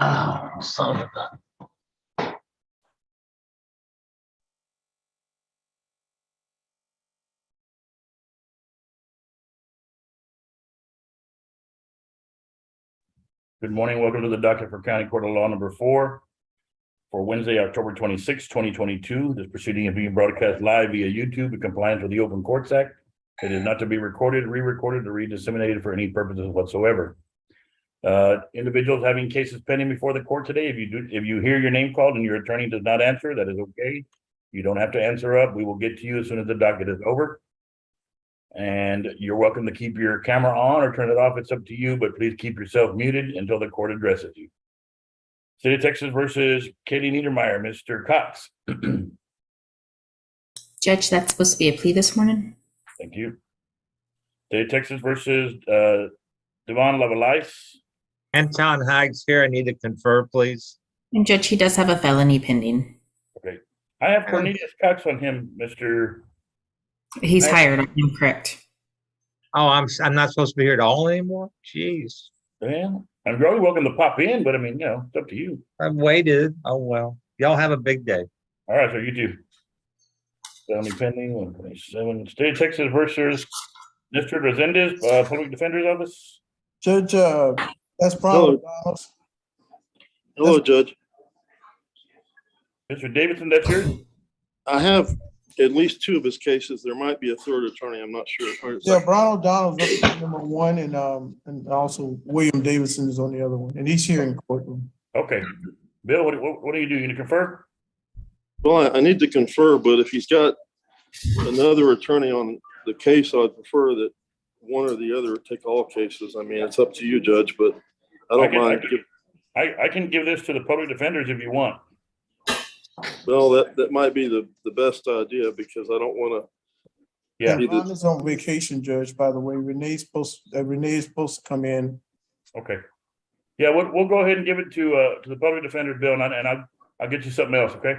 Oh, son of a. Good morning. Welcome to the docket for County Court of Law number 4 for Wednesday, October 26, 2022. This proceeding is being broadcast live via YouTube in compliance with the Open Courts Act. It is not to be recorded, re-recorded, or re-disseminated for any purposes whatsoever. Individuals having cases pending before the court today, if you hear your name called and your attorney does not answer, that is okay. You don't have to answer up. We will get to you as soon as the docket is over. And you're welcome to keep your camera on or turn it off. It's up to you, but please keep yourself muted until the court addresses you. State of Texas versus Katie Niedermeyer, Mr. Cox. Judge, that's supposed to be a plea this morning. Thank you. State of Texas versus Devon Lavalais. Anton Haig's here. I need to confer, please. And Judge, he does have a felony pending. Okay. I have Cornelius Cox on him, Mr. He's hired on him, correct? Oh, I'm not supposed to be here at all anymore? Jeez. Well, I'm really welcome to pop in, but I mean, you know, it's up to you. I've waited. Oh, well. Y'all have a big day. All right, so you do. Felony pending, 127. State of Texas versus Mr. Resendez, Public Defender's Office. Judge, that's Brown. Hello, Judge. Mr. Davidson, that's yours? I have at least 2 of his cases. There might be a third attorney. I'm not sure. Yeah, Brown O'Donnell's up number 1, and also William Davidson is on the other one, and he's here in courtroom. Okay. Bill, what do? You need to confer? Well, I need to confer, but if he's got another attorney on the case, I'd prefer that one or the other take all cases. I mean, it's up to you, Judge, but I don't mind. I can give this to the public defenders if you want. Well, that might be the best idea, because I don't want to. Yeah. Brown is on vacation, Judge, by the way. Renee is supposed to come in. Okay. Yeah, we'll go ahead and give it to the public defender, Bill, and I'll get you something else, okay?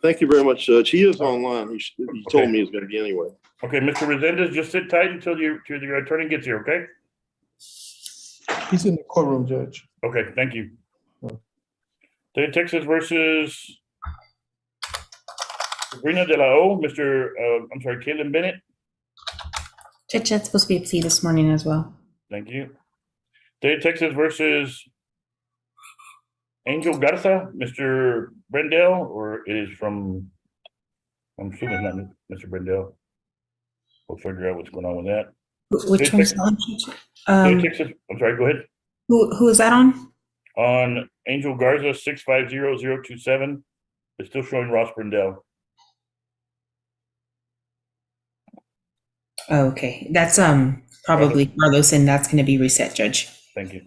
Thank you very much, Judge. He is online. He told me he's going to be anyway. Okay, Mr. Resendez, just sit tight until your attorney gets here, okay? He's in the courtroom, Judge. Okay, thank you. State of Texas versus Sabrina de la O, Caitlin Bennett. Judge, that's supposed to be a plea this morning as well. Thank you. State of Texas versus Angel Garza, Mr. Brendel, or it is from, I'm assuming it's not Mr. Brendel. We'll figure out what's going on with that. Which one's on? State of Texas, I'm sorry, go ahead. Who is that on? On Angel Garza, 650027. It's still showing Ross Brendel. Oh, okay. That's probably Carlos, and that's going to be reset, Judge. Thank you.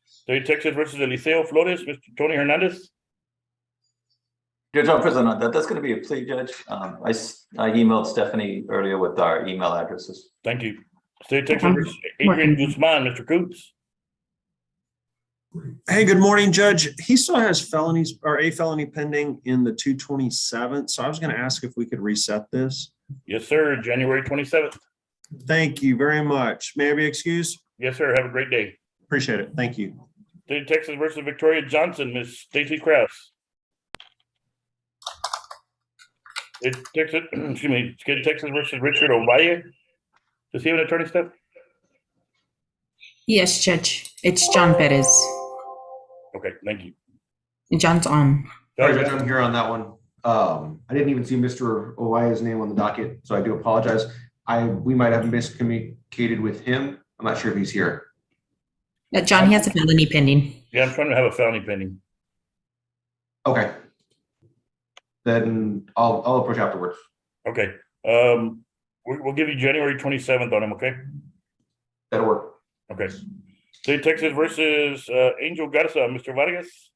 State of Texas versus Eliseo Flores, Mr. Tony Hernandez. Judge, I'm present. That's going to be a plea, Judge. I emailed Stephanie earlier with our email addresses. Thank you. State of Texas versus Adrian Guzman, Mr. Coots. Hey, good morning, Judge. He still has felonies or a felony pending in the 227th. So I was going to ask if we could reset this. Yes, sir. January 27th. Thank you very much. May I be excused? Yes, sir. Have a great day. Appreciate it. Thank you. State of Texas versus Victoria Johnson, Miss Stacy Krause. State of Texas versus Richard Ovalle. Does he have an attorney, Steph? Yes, Judge. It's John Perez. Okay, thank you. And John's on. Sorry, Judge, I'm here on that one. I didn't even see Mr. Owaya's name on the docket, so I do apologize. We might have miscommunicated with him. I'm not sure if he's here. John, he has a felony pending. Yeah, I'm trying to have a felony pending. Okay. Then I'll approach afterwards. Okay. We'll give you January 27th on him, okay? That'll work. Okay. State of Texas versus Angel Garza, Mr. Vargas.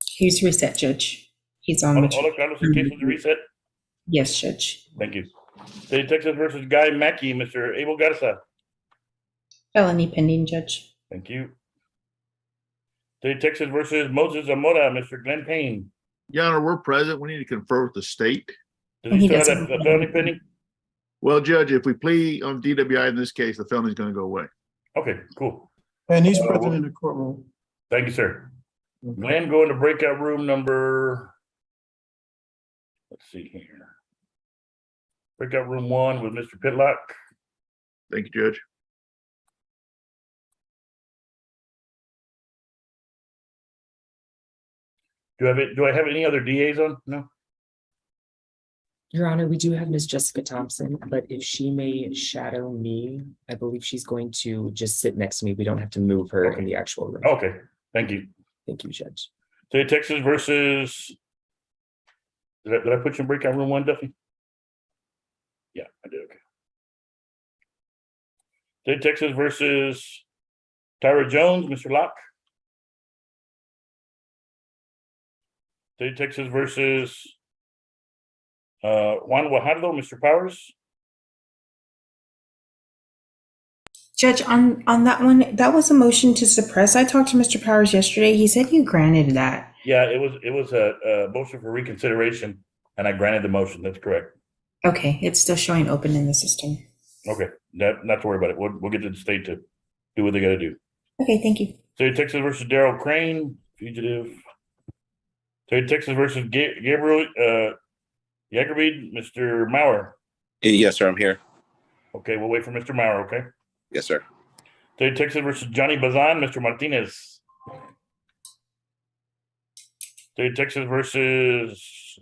He's reset, Judge. He's on. All of Carlos' cases are reset? Yes, Judge. Thank you. State of Texas versus Guy Mackey, Mr. Abel Garza. Felony pending, Judge. Thank you. State of Texas versus Moses Zamora, Mr. Glenn Payne. Your Honor, we're present. We need to confer with the state. Does he still have that felony pending? Well, Judge, if we plea on DWI in this case, the felony is going to go away. Okay, cool. And he's present in the courtroom. Thank you, sir. Glenn, go into breakout room number, let's see here. Breakout room 1 with Mr. Pitlock. Thank you, Judge. Do I have any other DAs on? No? Your Honor, we do have Ms. Jessica Thompson, but if she may shadow me, I believe she's going to just sit next to me. We don't have to move her in the actual room. Okay, thank you. Thank you, Judge. State of Texas versus, did I put you in breakout room 1, Duffy? Yeah, I did, okay. State of Texas versus Tyra Jones, Mr. Locke. State of Texas versus Juan Guajardo, Mr. Powers. Judge, on that one, that was a motion to suppress. I talked to Mr. Powers yesterday. He said you granted that. Yeah, it was a motion for reconsideration, and I granted the motion. That's correct. Okay, it's still showing open in the system. Okay, not to worry about it. We'll get to the state to do what they got to do. Okay, thank you. State of Texas versus Daryl Crane, fugitive. State of Texas versus Gabriel Jacoby, Mr. Maurer. Yes, sir. I'm here. Okay, we'll wait for Mr. Maurer, okay? Yes, sir. State of Texas versus Johnny Bazan, Mr. Martinez. State of Texas versus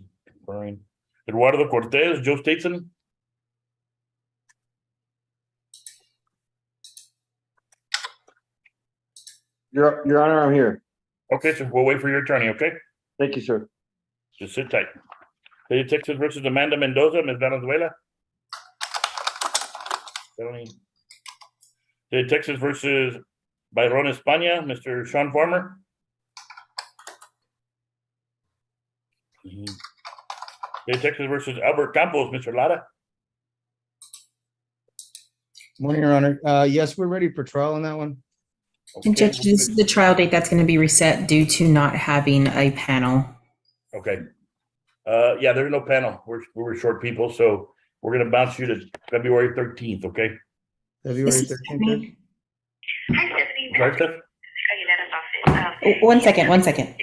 Eduardo Cortez, Joe Stateson. Your Honor, I'm here. Okay, so we'll wait for your attorney, okay? Thank you, sir. Just sit tight. State of Texas versus Amanda Mendoza, Ms. Valenzuela. Felony. State of Texas versus Byron España, Mr. Sean Farmer. State of Texas versus Albert Campos, Mr. Lara. Morning, Your Honor. Yes, we're ready for trial on that one. And Judge, this is the trial date that's going to be reset due to not having a panel. Okay. Yeah, there's no panel. We're short people, so we're gonna bounce you to February 13th, okay? February This is 13th. Stephanie. Hi, Stephanie. Sorry, Steph? Aguilera's office. Oh, 1 second, 1 second.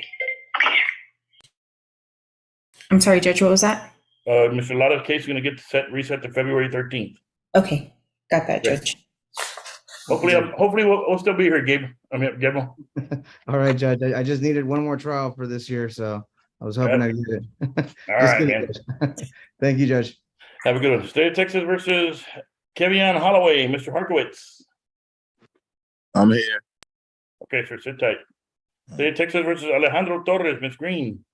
I'm sorry, Judge, what was that? Mr. Lara's case is gonna get reset to February 13th. Okay, got that, Okay. Judge. Hopefully we'll still be here, Gabe. I mean, Gabriel. All right, Judge. I just needed one more trial for this year, so I was hoping I'd get it. All Just right, kidding, man. Judge. Thank you, Judge. Have a good one. State of Texas versus Kevion Holloway, Mr. Harkowitz. I'm here. Okay, sir, sit tight. State of Texas versus Alejandro Torres, Ms. Green.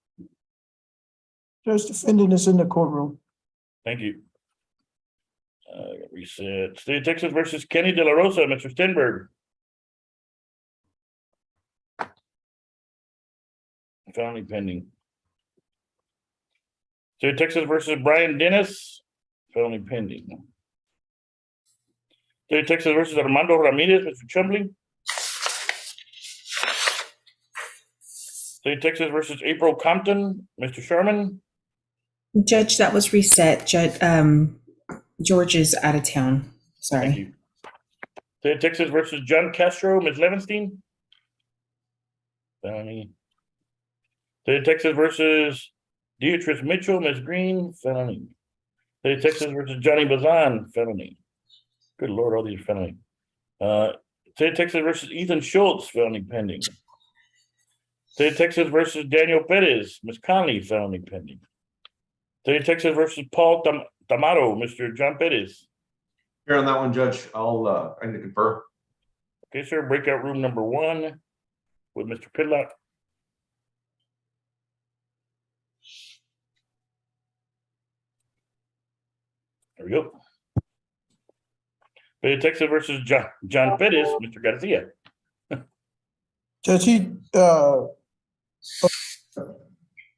Judge, defendant is in the courtroom. Thank you. Reset. State of Texas versus Kenny De La Rosa, Mr. Stenberg. Felony pending. State of Texas versus Brian Dennis. Felony pending. State of Texas versus Armando Ramirez, Mr. Chumley. State of Texas versus April Compton, Mr. Sherman. Judge, that was reset. George is out of town. Thank Sorry. you. State of Texas versus John Castro, Ms. Levenstein. Felony. State of Texas versus Beatrice Mitchell, Ms. Green, felony. State of Texas versus Johnny Bazan, felony. Good Lord, all these felony. State of Texas versus Ethan Schultz, felony pending. State of Texas versus Daniel Perez, Ms. Conley, felony pending. State of Texas versus Paul Tamaro, Mr. John Perez. Here on that one, Judge, I need to confirm. Okay, sir, breakout room number 1 with Mr. Pitlock. There we go. State of Texas versus John Perez, Mr. Garcia. Judge,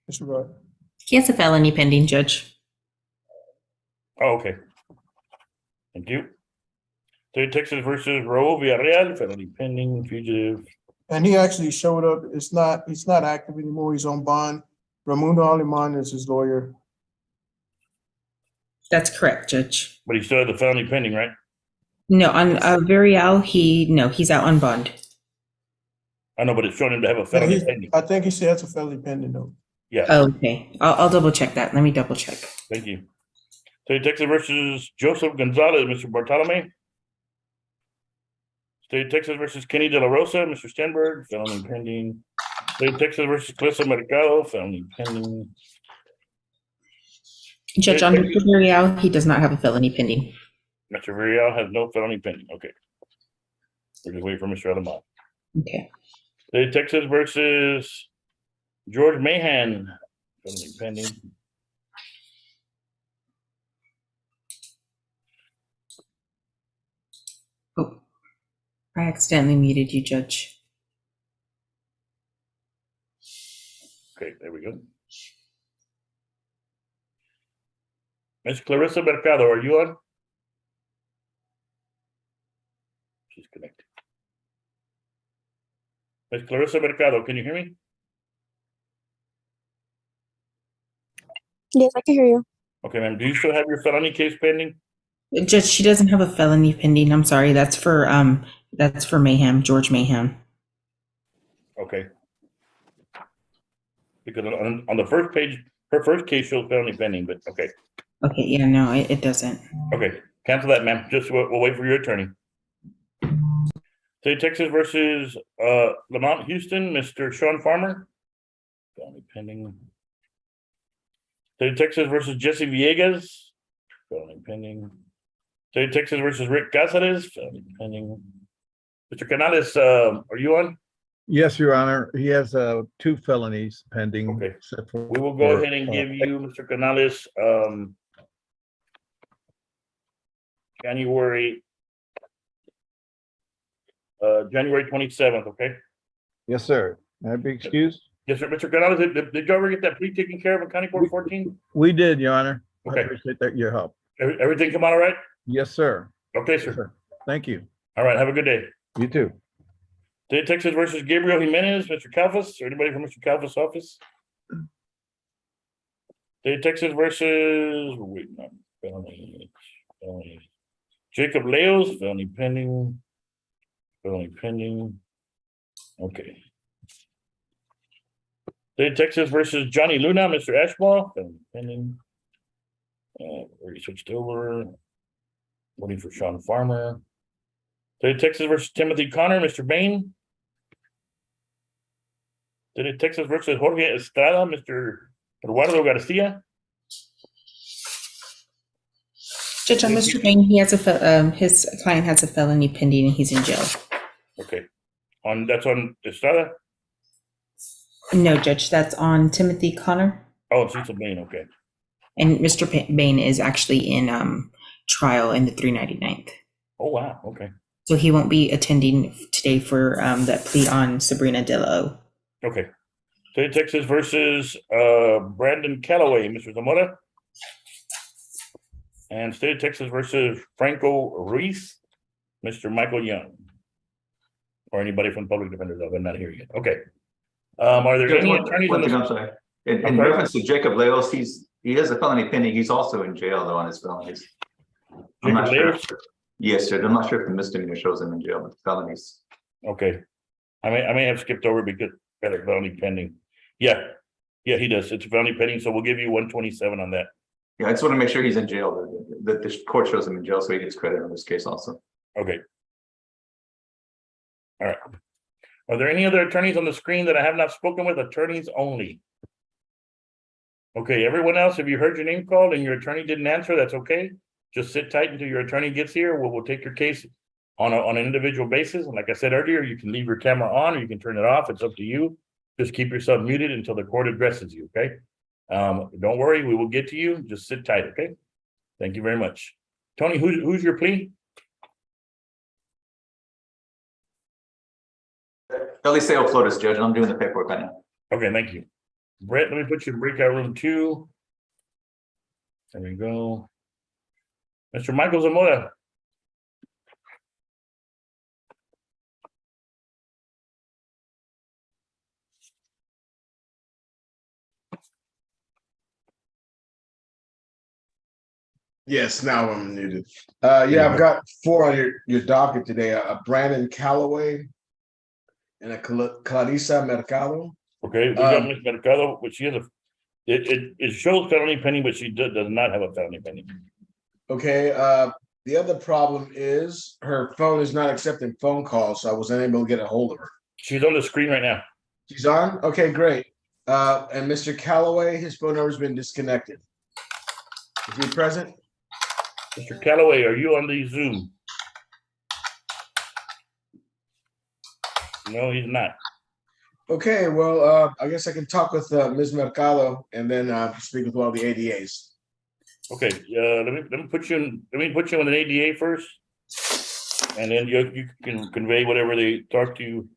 Mr. Rod. He has a felony pending, Judge. Oh, okay. Thank you. State of Texas versus Raul Villarreal, felony pending, fugitive. And he actually showed up. He's not active anymore. He's on bond. Ramundo Aleman is his lawyer. That's correct, Judge. But he still had the felony pending, right? No, on Villarreal, he's out on bond. I know, but it's showing him to have a Yeah, felony pending. I think he said it's a felony pending though. Yeah, Okay, I'll double check that. Let me double check. thank you. State of Texas versus Joseph Gonzalez, Mr. Bartolome. State of Texas versus Kenny De La Rosa, Mr. Stenberg, felony pending. State of Texas versus Calissa Mercado, felony pending. Judge, on Mr. Villarreal, he does not have a felony pending. Mr. Villarreal has no felony pending. Okay. We're just waiting for Mr. Alamont. Okay. State of Texas versus George Mahan, felony pending. Oh, I accidentally muted you, Judge. Okay, there we go. Ms. Clarissa Mercado, are you on? She's connected. Ms. Clarissa Mercado, can you hear me? Yes, I can hear you. Okay, ma'am. Do you still have your felony case pending? Judge, she doesn't have a felony pending. I'm sorry. That's for Mayhem, George Mayhem. Okay. Because on the first page, her first case shows felony pending, but okay. Okay, yeah, no, it doesn't. Okay, cancel that, ma'am. Just we'll wait for your attorney. State of Texas versus Lamont Houston, Mr. Sean Farmer. Felony pending. State of Texas versus Jesse Villegas. Felony pending. State of Texas versus Rick Cáceres. Felony pending. Mr. Canales, are you on? Yes, Your Honor. He has 2 felonies pending. Okay. except for- We will go ahead and give you, Mr. Canales, January 27th, okay? Yes, sir. May I be excused? Yes, sir. Mr. Canales, did you ever get that plea taken care of in County Court 14? We did, Your Honor. Okay. I appreciate that, your help. Everything come out all right? Yes, sir. Okay, Yes, sir. sir. Thank you. All right, have a good day. You too. State of Texas versus Gabriel Jimenez, Mr. Calfas, or anybody from Mr. Calfas' office? State of Texas versus, wait, no, felony. Jacob Leos, felony pending. Felony pending. Okay. State of Texas versus Johnny Luna, Mr. Ashbaugh, felony pending. Already switched over. Waiting for Sean Farmer. State of Texas versus Timothy Connor, Mr. Bain. State of Texas versus Jorge Estrada, Mr. Eduardo Garcia. Judge, on Mr. Bain, he has his client has a felony pending and he's in jail. Okay. That's on Estrada? No, Judge, that's on Timothy Connor. Oh, it's Cecil Bain, okay. And Mr. Bain is actually in trial in the 399th. Oh, wow, okay. So he won't be attending today for that plea on Sabrina De La O. Okay. State of Texas versus Brandon Callaway, Mr. Zamora. And State of Texas versus Franco Ruiz, Mr. Michael Young. Or anybody from Public Defender's Office, I'm not here yet. Okay. Are there any attorneys on One thing, I'm this? sorry. In reference to Jacob Leos, he has a felony pending. He's also in jail though on his felonies. I'm not Jacob sure. Leos? Yes, sir. I'm not sure if the misdemeanor shows him in jail, but the felonies. Okay. I may have skipped over because got a felony pending. Yeah, he does. It's a felony pending, so we'll give you 127 on that. Yeah, I just want to make sure he's in jail, that the court shows him in jail so he gets credit on this case also. Okay. All right. Are there any other attorneys on the screen that I have not spoken with? Attorneys only. Okay, everyone else, if you heard your name called and your attorney didn't answer, that's okay. Just sit tight until your attorney gets here. We'll take your case on an individual basis. And like I said earlier, you can leave your camera on or you can turn it off. It's up to you. Just keep yourself muted until the court addresses you, okay? Don't worry, we will get to you. Just sit tight, okay? Thank you very much. Tony, who's your plea? Eliseo Flores, Judge, and I'm doing the paperwork right now. Okay, thank you. Brett, let me put you in breakout room 2. There we go. Mr. Michael Zamora. Yes, now I'm muted. Yeah, I've got 4 on your docket today. Brandon Callaway and a Clarissa Mercado. Okay, we got Ms. Mercado, but she has it shows felony pending, but she does not have a felony pending. Okay, the other problem is her phone is not accepting phone calls, so I was unable to get a hold of her. She's on the screen right now. She's on? Okay, great. And Mr. Calloway, his phone number's been disconnected. Is he present? Mr. Calloway, are you on the Zoom? No, he's not. Okay, well, I guess I can talk with Ms. Mercado and then speak with one of the ADAs. Okay, let me put you in. Let me put you on an ADA first, and then you can convey whatever they talk to you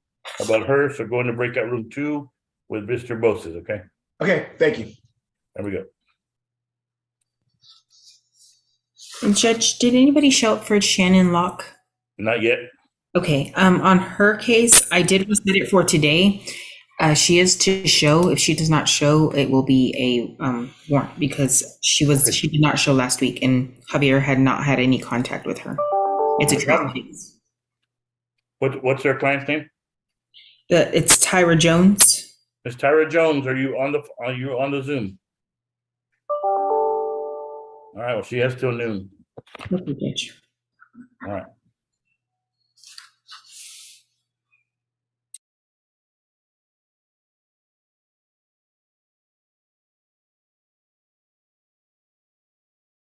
about her. So go into breakout room 2 with Mr. Boses. Okay. Okay, thank you. There we go. And Judge, did anybody show up for Shannon Locke? Not yet. Okay, on her case, I did reset it for today. She is to show. If she does not show, it will be a warrant because she did not show last week, and Javier had not had any contact with her. It's a travel case. What's their client's name? It's Tyra Jones. Miss Tyra Jones, are you on the Zoom? All right. Well, she has till noon. Okay, Judge. All right.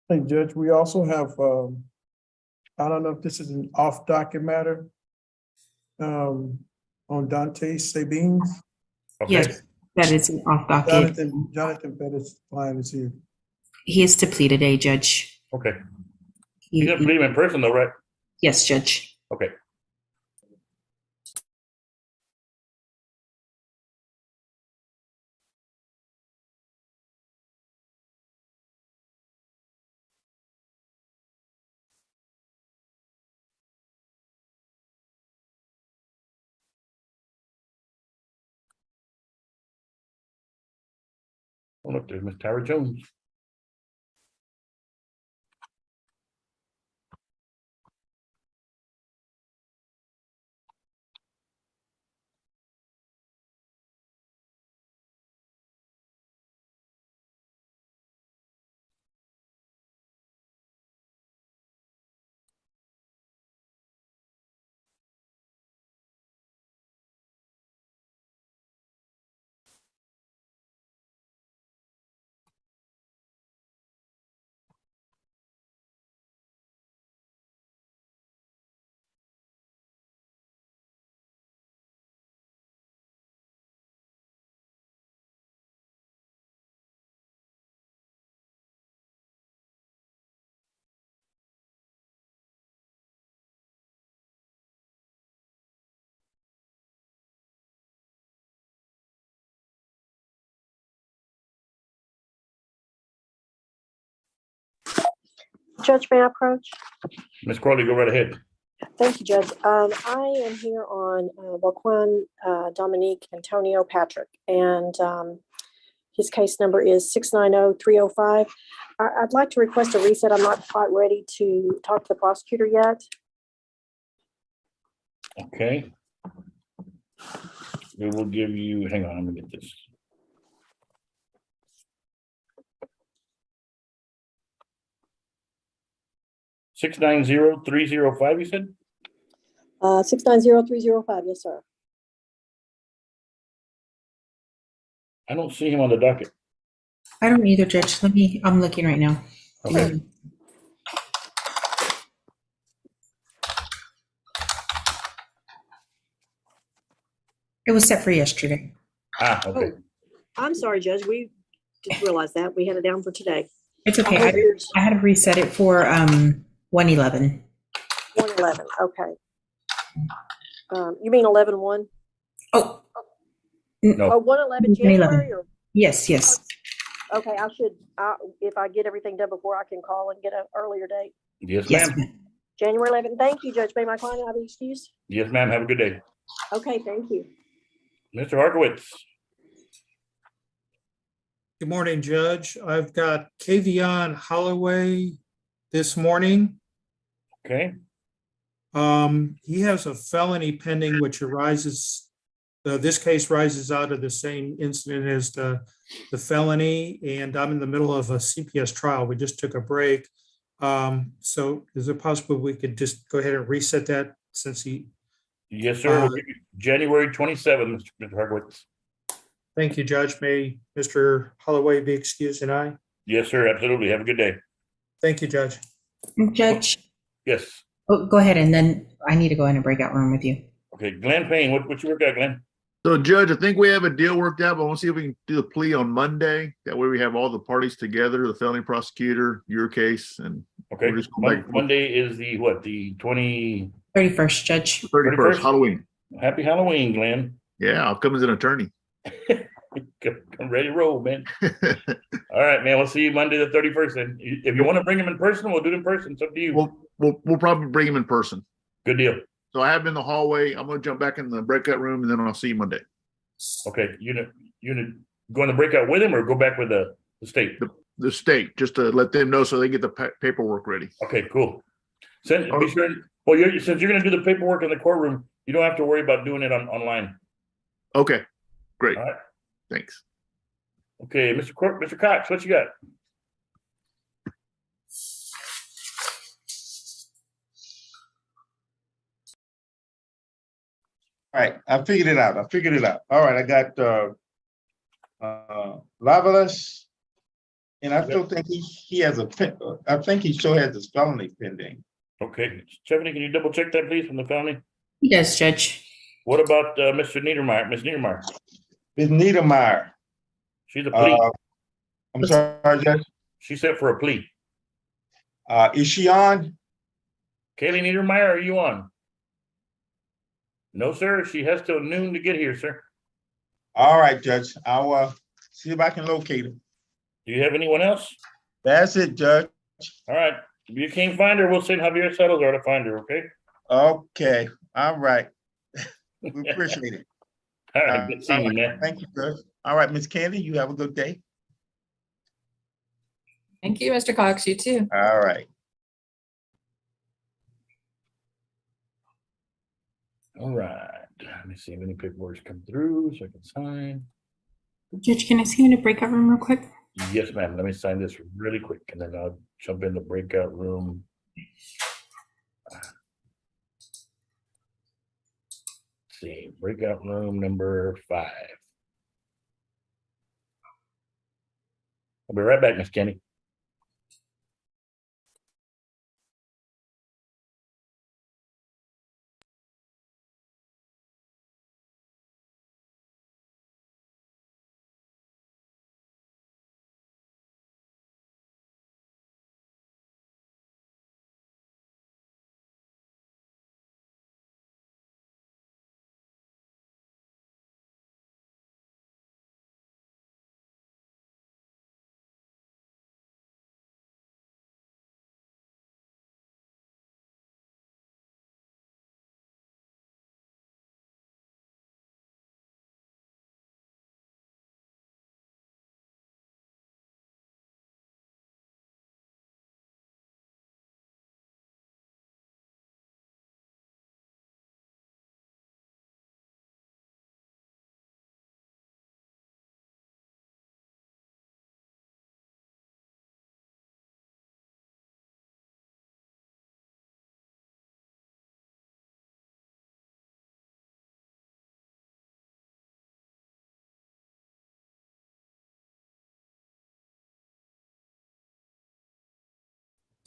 Hey, Judge, we also have, I don't know if this is an off-docket matter, on Dante Sabines. Okay. Yes, that is an off docket. Jonathan Pettis' client is here. He is to plead today, Judge. Okay. You're gonna plead him in person, though, right? Yes, Judge. Okay. Oh, look, there's Miss Tyra Jones. Judge, may I approach? Miss Crowley, go right ahead. Thank you, Judge. I am here on Joaquin Dominique Antonio Patrick, and his case number is 690-305. I'd like to request a reset. I'm not quite ready to talk to the prosecutor yet. Okay. We will give you, hang on, let me get this. $690-305, you said? 690-305, yes, sir. I don't see him on the docket. I don't either, Judge. I'm looking right now. Okay. It was set for yesterday. Ah, okay. Oh, I'm sorry, Judge. We didn't realize that. We had it down for today. It's okay. I had to reset it for 111. 111, okay. You mean 11-1? Oh. No. Oh, 111 January? Or? Yes, yes. Okay, if I get everything done before, I can call and get an earlier date. Yes, ma'am. January 11th. Thank you, Judge. May my client have an excuse? Yes, ma'am. Have a good day. Okay, thank you. Mr. Harkowitz. Good morning, Judge. I've got Kavion Holloway this morning. Okay. He has a felony pending which arises this case rises out of the same incident as the felony, and I'm in the middle of a CPS trial. We just took a break. So is it possible we could just go ahead and reset that since he, Yes, sir. We'll give you January 27th, Mr. Hurwitz. thank you, Judge. May Mr. Holloway be excused and I? Yes, sir. Absolutely. Have a good day. Thank you, Judge. Judge, Yes. go ahead, and then I need to go in a breakout room with you. Okay, Glenn Payne, what you work out, Glenn? So Judge, I think we have a deal worked out, but I want to see if we can do the plea on Monday. That way we have all the parties together, the felony prosecutor, your case, and Okay, we'll just go back. Monday is the what? The 31st, Judge. 31st, Halloween. Happy Halloween, Glenn. Yeah, I'll come as an attorney. Come ready to roll, man. All right, man. We'll see you Monday the 31st. And if you want to bring him in person, we'll do it in person. It's up to you. We'll probably bring him in person. Good deal. So I have him in the hallway. I'm going to jump back in the breakout room, and then I'll see you Monday. Okay, you go in the breakout with him or go back with the state? The state, just to let them know so they get the paperwork ready. Okay, cool. Be sure. Well, since you're going to do the paperwork in the courtroom, you don't have to worry about doing it online. Okay, great. All right. Thanks. Okay, Mr. Cox, what you got? All right, I figured it out. All right, I got Lavalas. And I still think he has I think he still has his felony pending. Okay, Stephanie, can you double check that, please, from the felony? He does, Judge. What about Mr. Niedermeyer? Ms. Niedermeyer? Ms. Niedermeyer. She's a plea. I'm sorry, Judge. She said for a plea. Is she on? Kaylee Niedermeyer, are you on? No, sir. She has till noon to get here, sir. All right, Judge. I'll see if I can locate her. Do you have anyone else? That's it, Judge. All right. If you can't find her, we'll send Javier Salazar to find her, okay? Okay. All right. We appreciate it. All right. Good seeing you, man. Thank you, Judge. All right, Miss Candy, you have a good day. Thank you, Mr. Cox. You too. All right. All right. Let me see if any paperwork's come through so I can sign. Judge, can I see you in a breakout room real quick? Yes, ma'am. Let me sign this really quick and then I'll jump in the breakout room. Let's see, breakout room number 5. I'll be right back, Miss Kenny.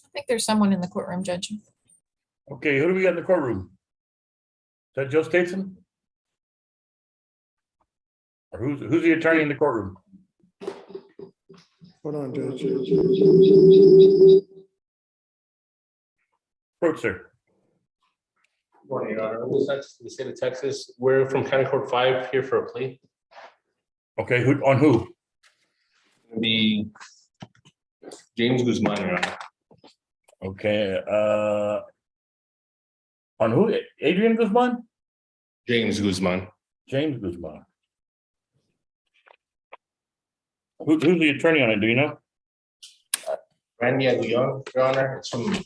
I think there's someone in the courtroom, Judge. Okay, who do we got in the courtroom? Is that Joe Stateson? Or who's the attorney in the courtroom? Hold on, Judge. Approach, sir. Morning, Your Honor. The state of Texas. We're from County Court 5 here for a plea. Okay, who? The James Guzman, Your Honor. Okay, on who? Adrian Guzman? James Guzman. James Guzman. Who's the attorney on it? Do you know? Randy Aguillon, Your Honor. It's from,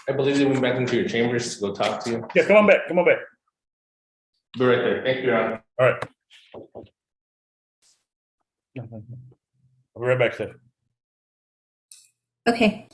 I believe they went back into your chambers to go talk to you. Yeah, come on back. Be right there. Thank you, Your Honor. All right. I'll be right back, Steph. Okay.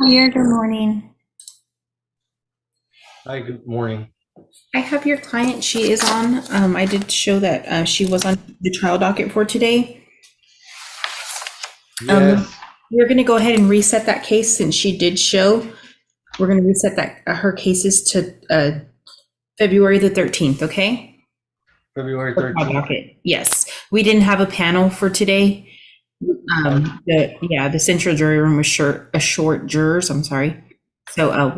Here, good morning. Hi, good morning. I have your client. She is on. I did show that she was on the trial docket for today. Yes, We're going to go ahead and reset that case since she did show. We're going to reset that her cases to February the 13th, okay? February For trial 13th. docket. Yes, we didn't have a panel for today. The central jury room was short jurors. I'm sorry. So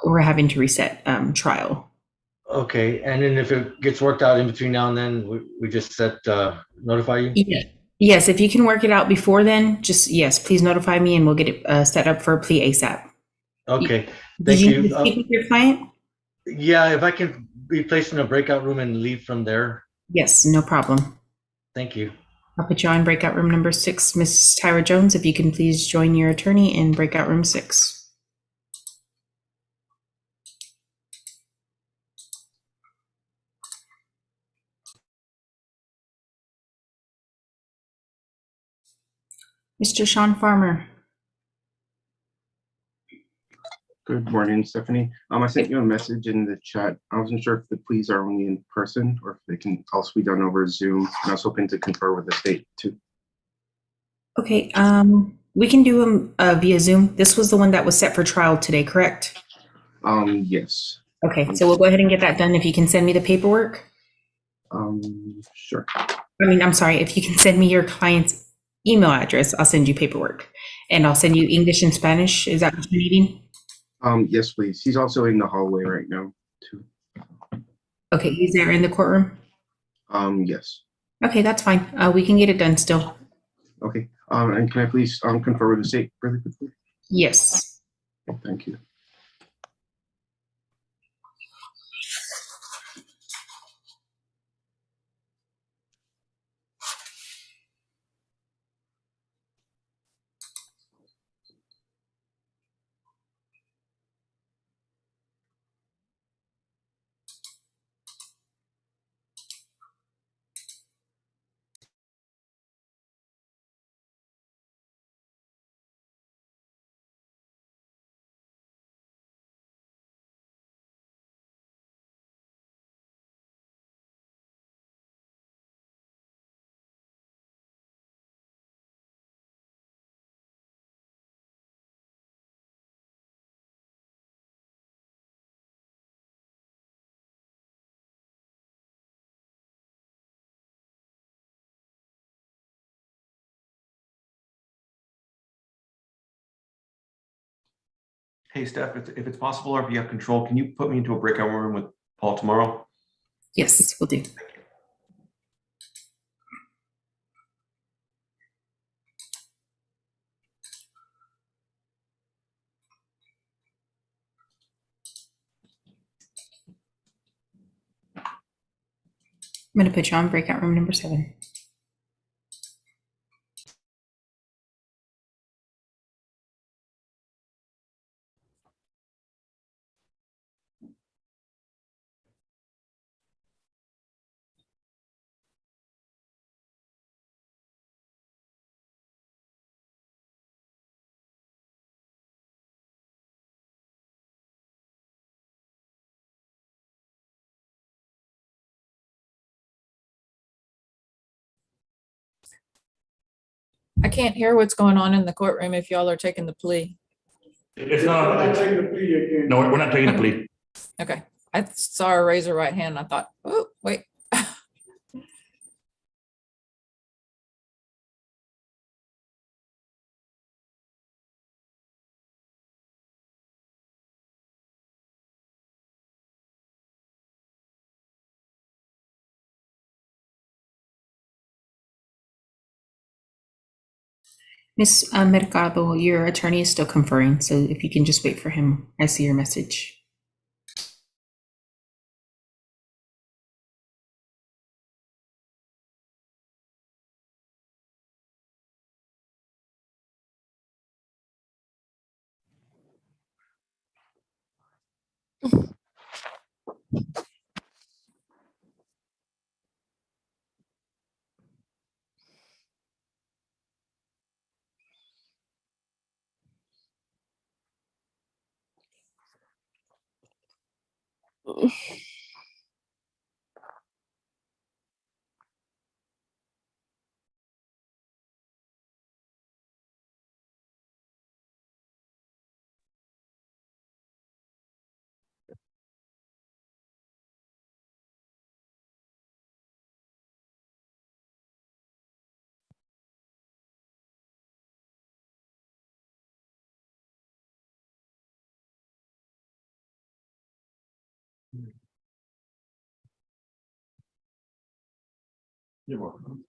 we're having to reset trial. Okay, and then if it gets worked out in between now and then, we just notify you? Yeah. Yes, if you can work it out before then, yes, please notify me and we'll get it set up for a plea ASAP. Okay, Did thank you you. need to speak with your client? Yeah, if I can be placed in a breakout room and leave from there, Yes, no problem. thank you. I'll put you on breakout room number 6, Miss Tyra Jones. If you can please join your attorney in breakout room 6. Mr. Sean Farmer. Good morning, Stephanie. I sent you a message in the chat. I wasn't sure if the pleas are only in person or if they can also be done over Zoom. And I was hoping to confer with the state too. Okay, we can do them via Zoom. This was the one that was set for trial today, correct? Yes. Okay, so we'll go ahead and get that done. If you can send me the paperwork. Sure. I'm sorry, if you can send me your client's email address, I'll send you paperwork. And I'll send you English and Spanish. Is that what you're needing? Yes, please. He's also in the hallway right now too. Okay, he's there in the courtroom? Yes. Okay, that's fine. We can get it done still. Okay. And can I please confer with the state really quickly? Yes. Thank you. Hey, Steph, if it's possible, or if you have control, can you put me into a breakout room with Paul tomorrow? Yes, we'll do. I'm going to put you on breakout room number 7. I can't hear what's going on in the courtroom if y'all are taking the plea. It's not. No, we're not taking a plea. Okay, I saw her raise her right hand. And I thought, oh, wait. Miss Mercado, your attorney is still conferring, so if you can just wait for him, I see your message. You're welcome.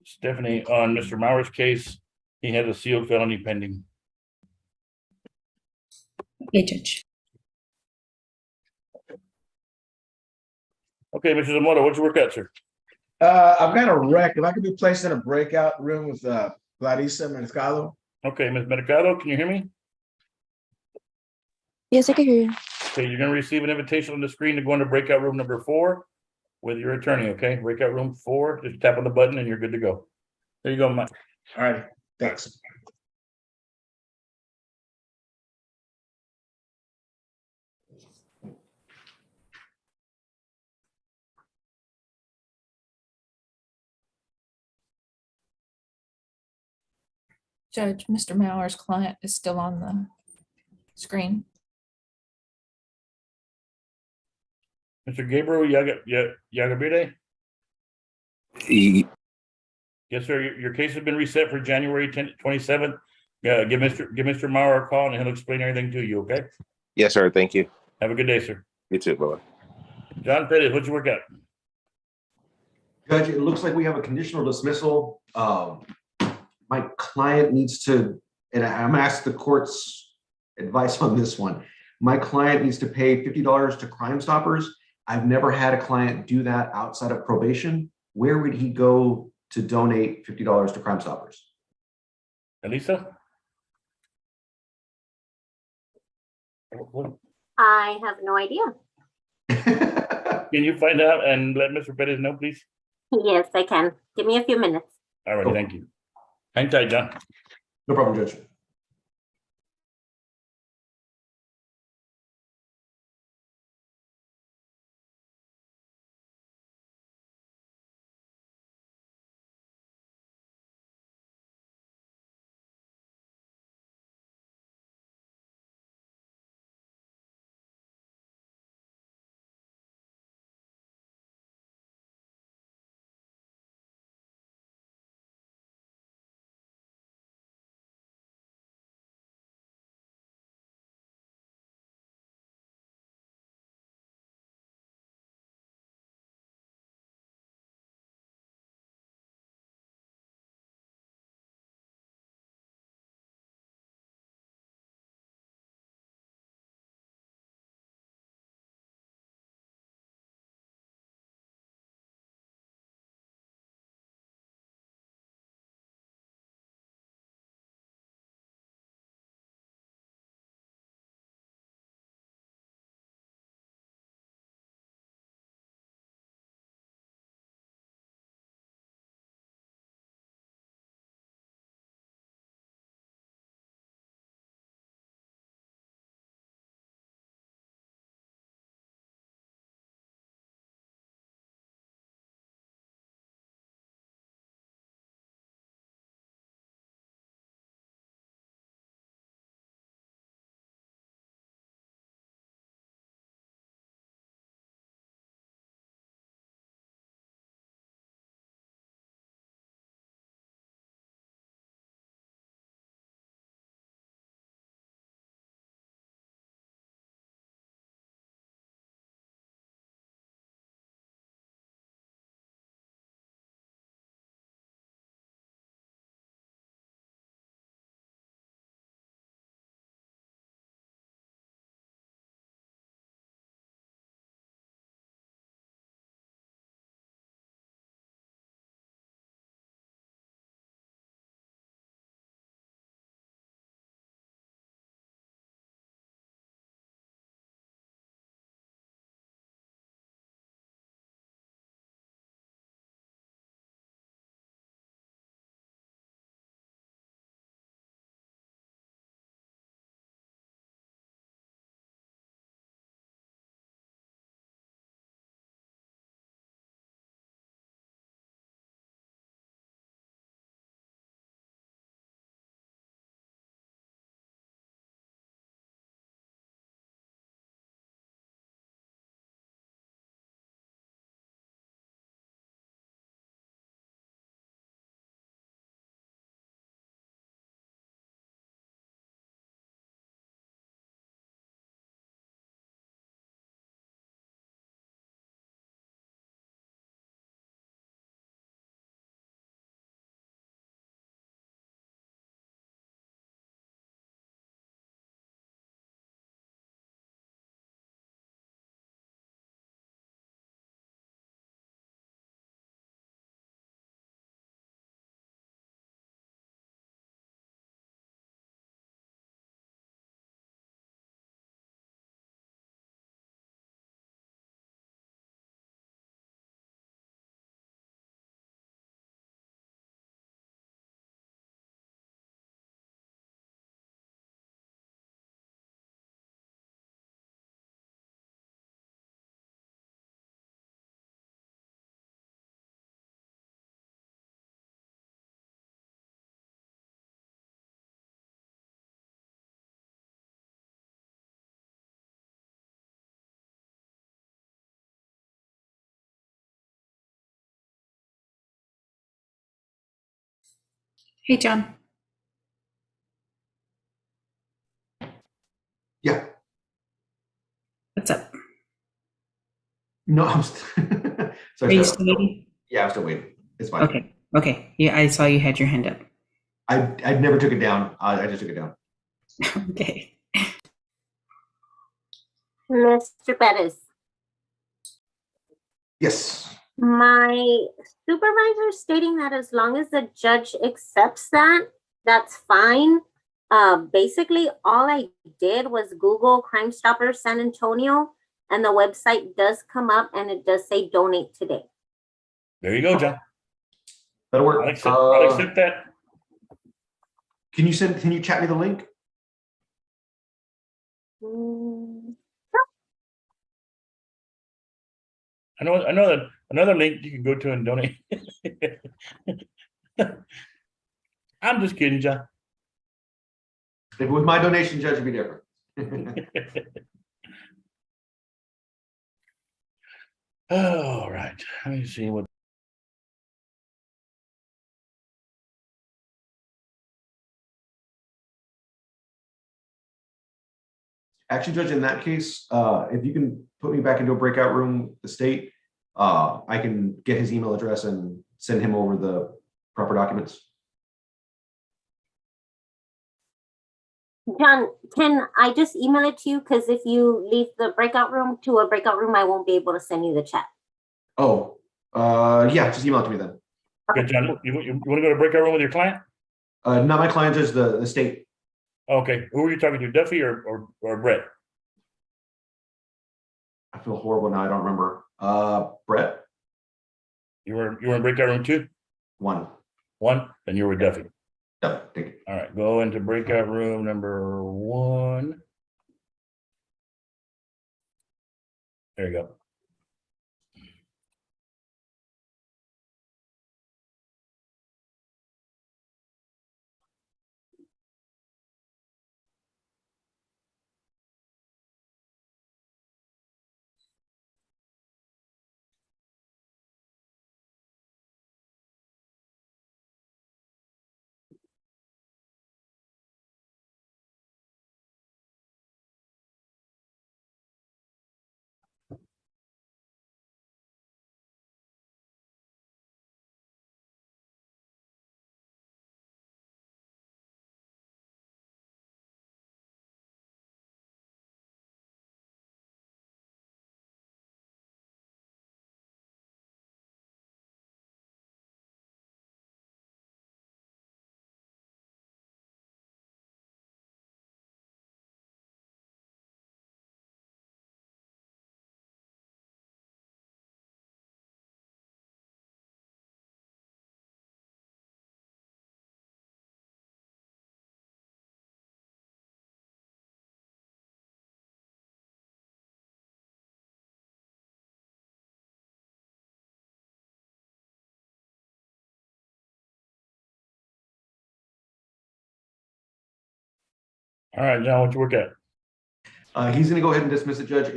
Stephanie, on Mr. Mauer's case, he has a sealed felony pending. Okay, Judge. Okay, Mr. Zamora, what's your work out, sir? I've got a wreck. If I could be placed in a breakout room with Clarissa Mercado. Okay, Ms. Mercado, can you hear me? Yes, I can hear you. Okay, you're gonna receive an invitation on the screen to go into breakout room number 4 with your attorney, okay? Breakout room 4, just tap on the button and you're good to go. There you go, Mike. All right, thanks. Judge, Mr. Mauer's client is still on the screen. Mr. Gabriel Yagabide? Yes, sir. Your case has been reset for January 27th. Yeah, give Mr. Mauer a call and he'll explain everything to you, okay? Yes, sir. Thank you. Have a good day, sir. You too. Bye-bye. John Pettis, what'd you work out? Judge, it looks like we have a conditional dismissal. My client needs to, and I'm gonna ask the court's advice on this one. My client needs to pay $50 to Crime Stoppers I've never had a client do that outside of probation. Where would he go to donate $50 to Crime Stoppers? Elisa? I have no idea. Can you find out and let Mr. Perez know, please? Yes, I can. Give me a few minutes. All right, thank you. Hang tight, John. No problem, Judge. Hey, John. Yeah. What's up? No, I'm Are sorry. you Steph. still waiting? Yeah, I'm still waiting. It's fine. Okay. Okay. Yeah, I saw you had your hand up. I never took it down. I just took it down. Okay. Mr. Bettis. Yes. My supervisor stating that as long as the judge accepts that, that's fine. Basically, all I did was Google Crime Stoppers San Antonio, and the website does come up and it does say donate today. There you go, John. That'll work. I'll accept that. Can you chat me the link? I know that another link you can go to and donate. I'm just kidding, John. If it was my donation, Judge, it'd be different. All right. Let me see what. Actually, Judge, in that case, if you can put me back into a breakout room, with the state, I can get his email address and send him over the proper documents. John, can I just email it to you? Because if you leave the breakout room to a breakout room, I won't be able to send you the chat. Oh, yeah, just email it to me then. Okay, John, you want to go to breakout room with your client? Not my client, just the state. Okay, who are you talking to, Duffy or Brett? I feel horrible now. I don't remember. Brett. You were in breakout room 2? One. Then you were Duffy. Yeah, thank you. All right, go into breakout room number 1. There you go. All right, John, what you work at? He's going to go ahead and dismiss it, Judge.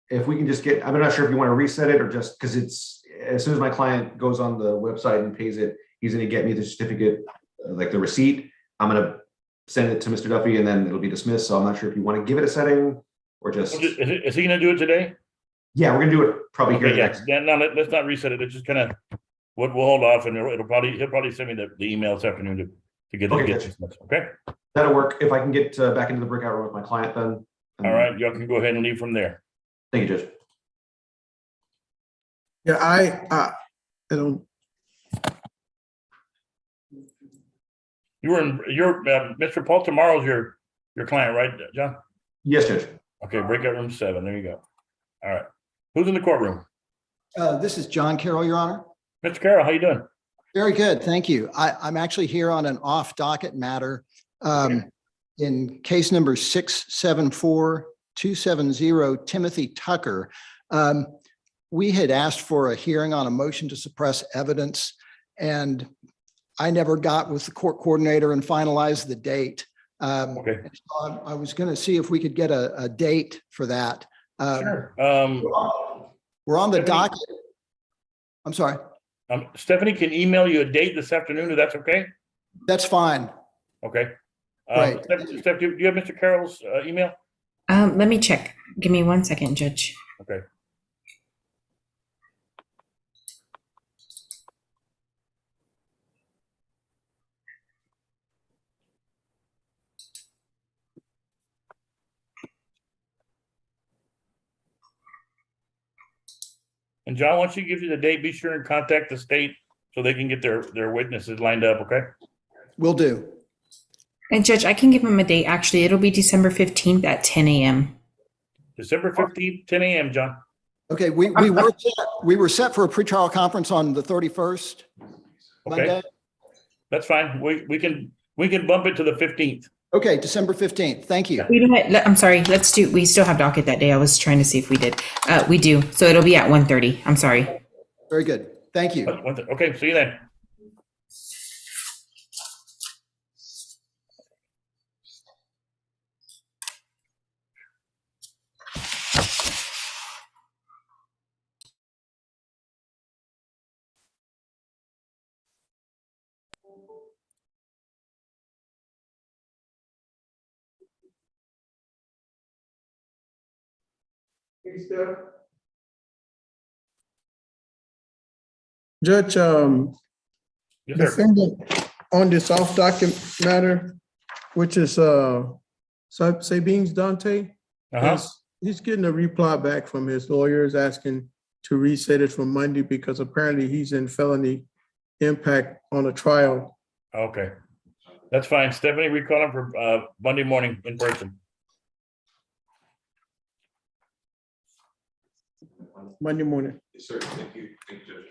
If we can just get, I'm not sure if you want to reset it or just because it's as soon as my client goes on the website and pays it, he's going to get me the certificate, like the receipt. I'm going to send it to Mr. Duffy and then it'll be dismissed. So I'm not sure if you want to give it a setting or just. Is he going to do it today? Yeah, we're going to do it probably here. Yeah, no, let's not reset it. It's just kind of we'll hold off and he'll probably send me the email this afternoon to get it dismissed. Okay. That'll work if I can get back into the breakout room with my client then. All right, y'all can go ahead and leave from there. Thank you, Judge. Yeah, I don't. You're Mr. Paul, tomorrow's your client, right, John? Yes, Judge. Okay, breakout room 7. There you go. All right. Who's in the courtroom? This is John Carroll, Your Honor. Mr. Carroll, how you doing? Very good, thank you. I'm actually here on an off-docket matter. In case number 674-270, Timothy Tucker. We had asked for a hearing on a motion to suppress evidence, and I never got with the court coordinator and finalized the date. Okay. So I was going to see if we could get a date for that. Sure. We're on the docket. I'm sorry. Stephanie can email you a date this afternoon, if that's okay? That's fine. Okay. Right. Steph, do you have Mr. Carroll's email? Let me check. Give me 1 second, Judge. Okay. And John, once she gives you the date, be sure and contact the state so they can get their witnesses lined up, okay? Will do. And Judge, I can give him a date. Actually, it'll be December 15th at 10 a.m. December 15th, 10 a.m., John. Okay, we were set for a pretrial conference on the 31st. Okay, Monday. that's fine. We can bump it to the 15th. Okay, December 15th. Thank you. You know what? I'm sorry. We still have docket that day. I was trying to see if we did. We do. So it'll be at 1:30. I'm sorry. Very good. Thank you. Okay, see you then. Judge, Yes, sir. defendant on this off docket matter, which is Sabines Dante. He's getting a reply back from his lawyers asking to reset it for Monday because apparently he's in felony impact on a trial. Okay, that's fine. Stephanie, we call him for Monday morning in person. Monday morning. Yes, sir. Thank you. Thank you, Judge.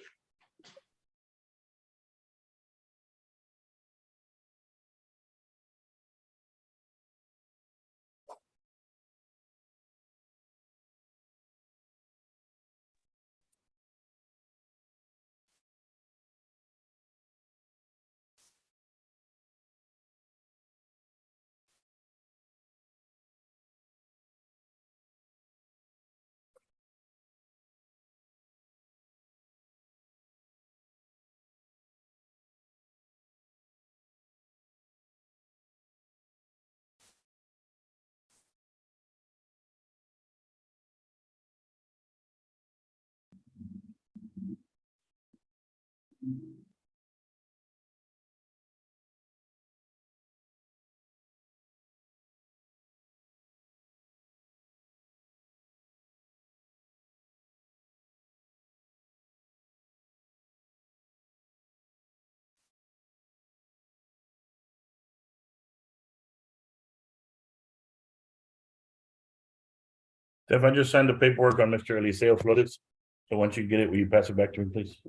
Steph, I just signed the paperwork on Mr. Eliseo Flores. So once you get it, will you pass it back to me, please?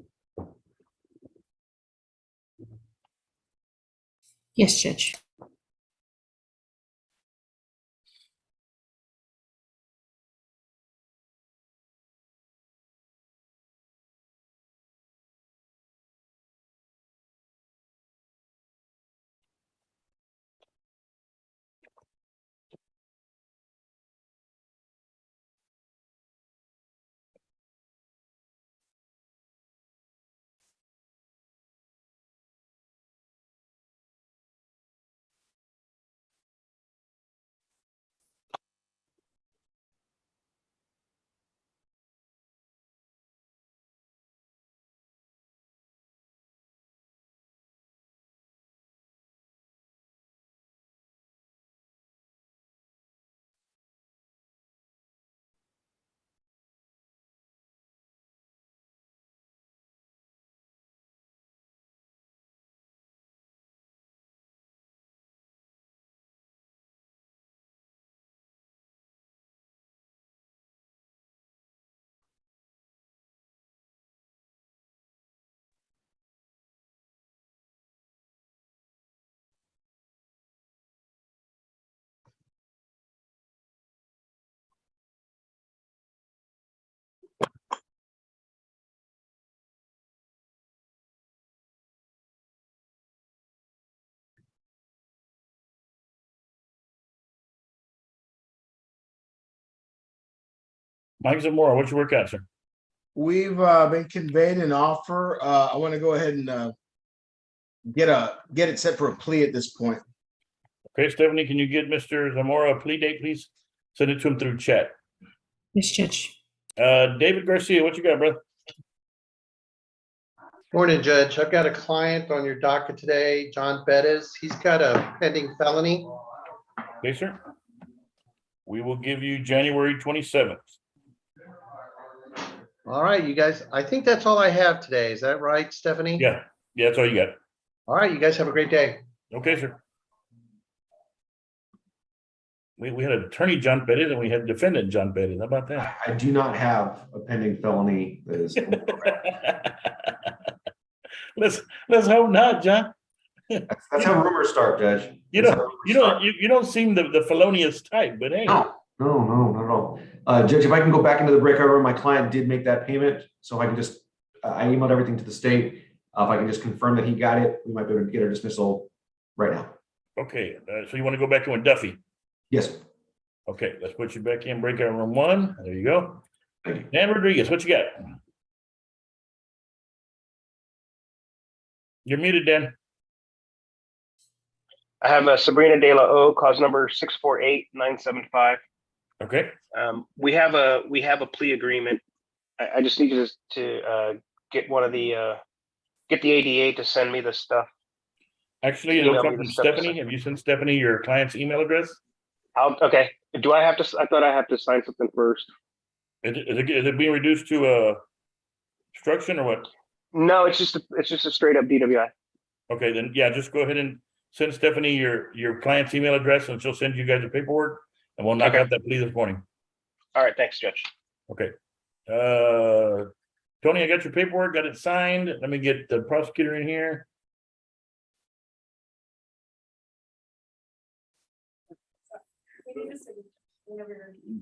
Yes, Judge. Mike Zamora, what's your workout, sir? We've been conveyed an offer. I want to go ahead and get it set for a plea at this point. Okay, Stephanie, can you get Mr. Zamora a plea date, please? Send it to him through chat. Yes, Judge. David Garcia, what you got, brother? Morning, Judge. I've got a client on your docket today, John Bettis. He's got a pending felony. Okay, sir. We will give you January 27th. All right, you guys, I think that's all I have today. Is that right, Stephanie? Yeah, that's all you got. All right, you guys have a great day. Okay, sir. We had attorney John Bettis and we had defendant John Bettis. How about that? I do not have a pending felony that is. Let's hope not, John. That's how rumors start, Judge. You don't seem the felonious type, but hey. No, not at all. Judge, if I can go back into the breakout room, my client did make that payment, so if I can just, I emailed everything to the state. If I can just confirm that he got it, we might be able to get a dismissal right now. Okay, so you want to go back in with Duffy? Yes. Okay, let's put you back in breakout room 1. There you go. Thank you. Dan Rodriguez, what you got? You're muted, Dan. I have Sabrina De La O, cause number 648975. Okay. We have a plea agreement. I just need you to get one of the get the ADA to send me the stuff. Actually, it'll come from Stephanie. Have you sent Stephanie your client's email address? Okay. Do I have to? I thought I have to sign something first. Is it being reduced to instruction or what? No, it's just a straight up DWI. Okay, then yeah, just go ahead and send Stephanie your client's email address and she'll send you guys the paperwork and we'll knock out that plea this morning. All right, thanks, Judge. Okay. Tony, I got your paperwork, got it signed. Let me get the prosecutor in here.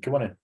Come on in.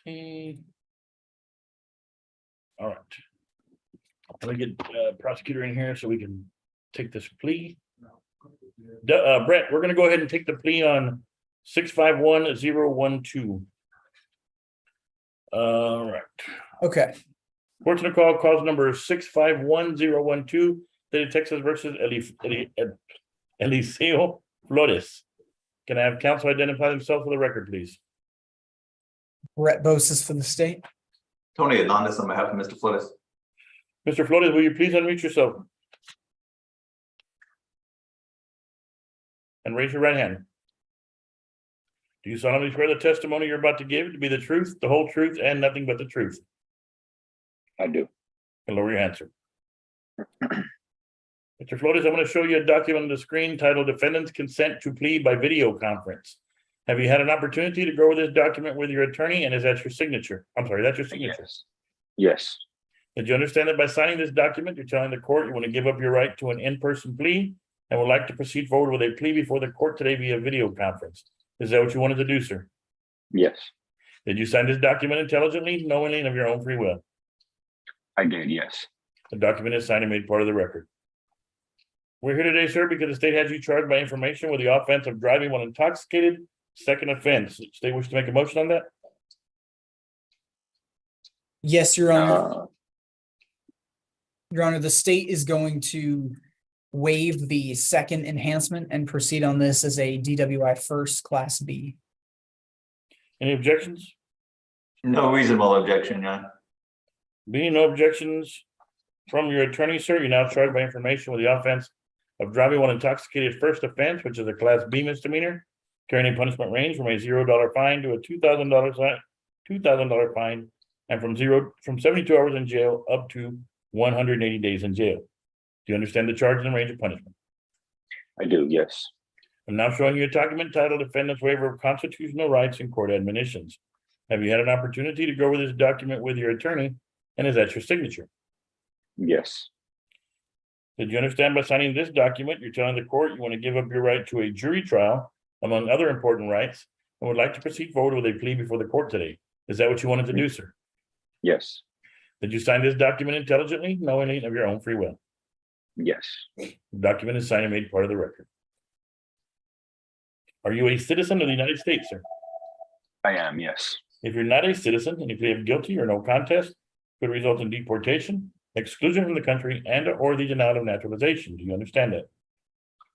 Okay. All right. Let me get prosecutor in here so we can take this plea. Brett, we're gonna go ahead and take the plea on 651012. All right. Okay. Court's gonna call cause number 651012, State of Texas versus Eliseo Flores. Can I have counsel identify themselves for the record, please? Brett Bosis for the state. Tony Hernandez on behalf of Mr. Flores. Mr. Flores, will you please unmute yourself? And raise your right hand. Do you solemnly swear the testimony you're about to give to be the truth, the whole truth, and nothing but the truth? I do. And lower your hand, sir. Mr. Flores, I'm going to show you a document on the screen titled Defendant's Consent to Plea by Video Conference. Have you had an opportunity to go over this document with your attorney, and is that your signature? I'm sorry, that's your signature. Yes. Did you understand that by signing this document, you're telling the court you want to give up your right to an in-person plea and would like to proceed forward with a plea before the court today via video conference? Is that what you wanted to do, sir? Yes, Did you sign this document intelligently, knowingly, and of your own free will? I did. Yes. The document is signed and made part of the record. We're here today, sir, because the state has you charged by information with the offense of driving while intoxicated, second offense. State wish to make a motion on that? Yes, Your Honor. Your Honor, the state is going to waive the second enhancement and proceed on this as a DWI first class B. Any objections? No reasonable objection, Your Honor. Being no objections from your attorney, sir, you're now charged by information with the offense of driving while intoxicated first offense, which is a class B misdemeanor, carrying a punishment range from a $0 fine to a $2,000 fine, and from 72 hours in jail up to 180 days in jail. Do you understand the charge and range of punishment? I do. Yes. I'm now showing you a document titled Defendant's Waiver of Constitutional Rights and Court Admonitions. Have you had an opportunity to go over this document with your attorney, and is that your signature? Yes. Did you understand by signing this document, you're telling the court you want to give up your right to a jury trial, among other important rights, and would like to proceed forward with a plea before the court today? Is that what you wanted to do, sir? Yes. Did you sign this document intelligently, knowingly, and of your own free will? Yes. The document is signed and made part of the record. Are you a citizen of the United States, sir? I am. Yes. If you're not a citizen and you plead guilty or no contest, could result in deportation, exclusion from the country, and or the denial of naturalization. Do you understand that?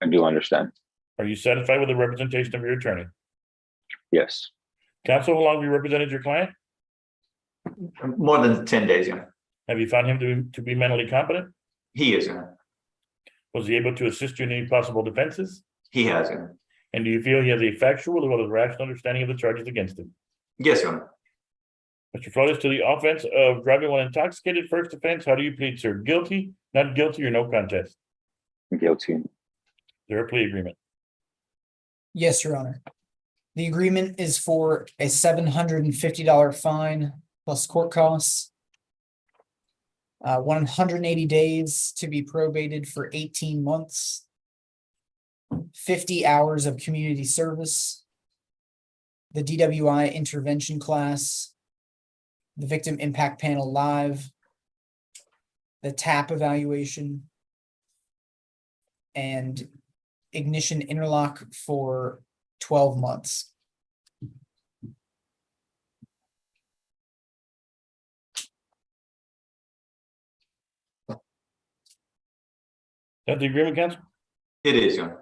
I do understand. Are you satisfied with the representation of your attorney? Yes. Counsel, how long have you represented your client? More than 10 days, Your Honor. Have you found him to be mentally competent? He is, Your Honor. Was he able to assist you in any possible defenses? He has, Your Honor. And do you feel he has a factual as well as rational understanding of the charges against him? Yes, Your Honor. Mr. Flores, to the offense of driving while intoxicated first offense, how do you plead, sir? Guilty, not guilty, or no contest? Guilty. Is there a plea agreement? Yes, Your Honor. The agreement is for a $750 fine plus court costs. 180 days to be probated for 18 months. 50 hours of community service. The DWI intervention class. The victim impact panel live. The TAP evaluation. And ignition interlock for 12 months. Is that the agreement, counsel? It is, Your Honor.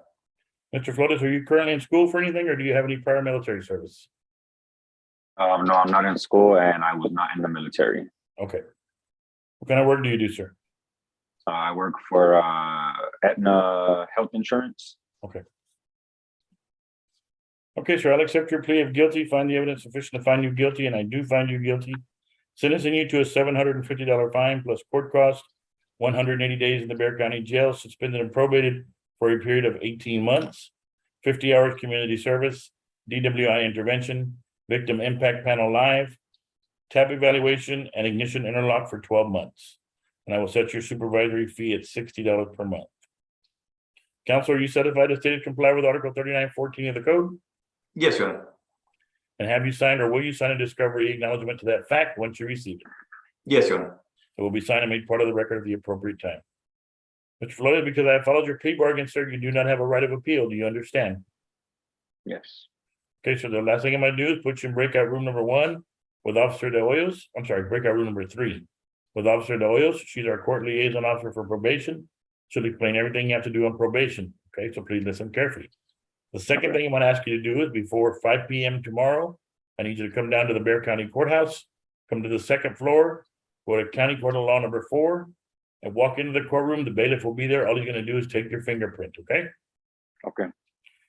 Mr. Flores, are you currently in school for anything, or do you have any prior military service? No, I'm not in school, and I was not in the military. Okay. What kind of work do you do, sir? I work for Aetna Health Insurance. Okay. Okay, sir, I'll accept your plea of guilty, find the evidence sufficient to find you guilty, and I do find you guilty. Sentencing you to a $750 fine plus court cost, 180 days in the Bexar County Jail, suspended and probated for a period of 18 months, 50 hours community service, DWI intervention, victim impact panel live, TAP evaluation, and ignition interlock for 12 months. And I will set your supervisory fee at $60 per month. Counsel, are you satisfied to state comply with Article 3914 of the code? Yes, Your Honor. And have you signed or will you sign a discovery acknowledgement to that fact once you receive it? Yes, Your Honor. It will be signed and made part of the record at the appropriate time. Mr. Flores, because I have followed your plea bargain, sir, you do not have a right of appeal. Do you understand? Yes. Okay, so the last thing I'm gonna do is put you in breakout room number 1 with Officer De Hoyos. I'm sorry, breakout room number 3 with Officer De Hoyos. She's our court liaison officer for probation. She'll explain everything you have to do on probation. Okay, so please listen carefully. The second thing I'm gonna ask you to do is before 5 p.m. tomorrow, I need you to come down to the Bear County Courthouse, come to the second floor, go to County Court of Law number 4, and walk into the courtroom. The bailiff will be there. All he's gonna do is take your fingerprint, okay? Okay.